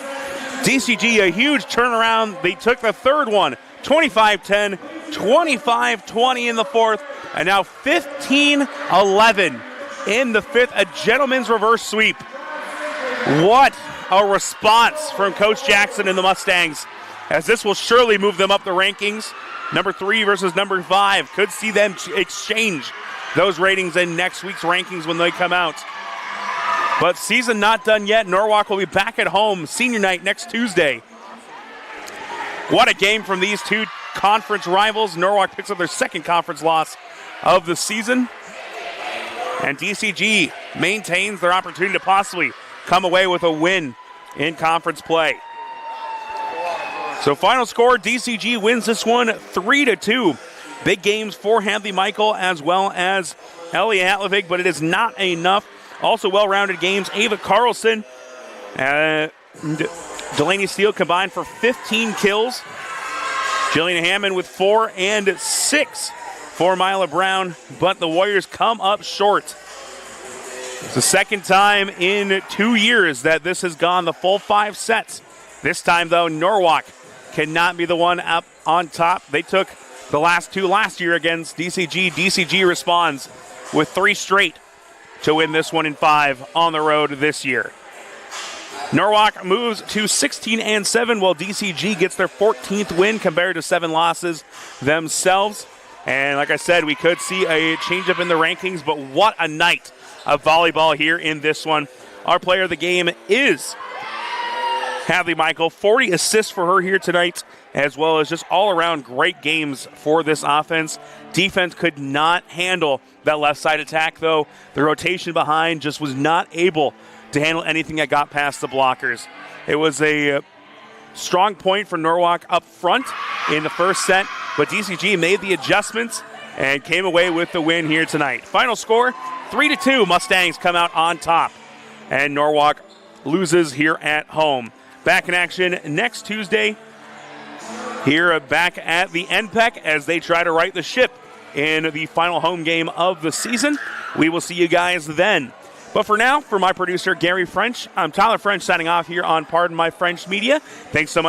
Speaker 1: DCG a huge turnaround. They took the third one, 25-10, 25-20 in the fourth, and now 15-11 in the fifth. A gentleman's reverse sweep. What a response from Coach Jackson and the Mustangs, as this will surely move them up the rankings. Number 3 versus number 5. Could see them exchange those ratings in next week's rankings when they come out. But season not done yet. Norwalk will be back at home senior night next Tuesday. What a game from these two conference rivals. Norwalk picks up their second conference loss of the season. And DCG maintains their opportunity to possibly come away with a win in conference play. So final score, DCG wins this one 3-2. Big games for Hadley Michael as well as Ellie Hatlevig, but it is not enough. Also well-rounded games. Ava Carlson and Delaney Steele combined for 15 kills. Jillian Hammond with 4 and 6 for Mila Brown, but the Warriors come up short. It's the second time in 2 years that this has gone the full 5 sets. This time, though, Norwalk cannot be the one up on top. They took the last 2 last year against DCG. DCG responds with 3 straight to win this one in 5 on the road this year. Norwalk moves to 16-7, while DCG gets their 14th win compared to 7 losses themselves. And like I said, we could see a change-up in the rankings, but what a night of volleyball here in this one. Our player of the game is Hadley Michael. 40 assists for her here tonight, as well as just all-around great games for this offense. Defense could not handle that left side attack, though. The rotation behind just was not able to handle anything that got past the blockers. It was a strong point for Norwalk up front in the first set, but DCG made the adjustments and came away with the win here tonight. Final score, 3-2. Mustangs come out on top, and Norwalk loses here at home. Back in action next Tuesday here back at the NPEC as they try to right the ship in the final home game of the season. We will see you guys then. But for now, for my producer, Gary French, I'm Tyler French signing off here on Pardon My French Media. Thanks so much.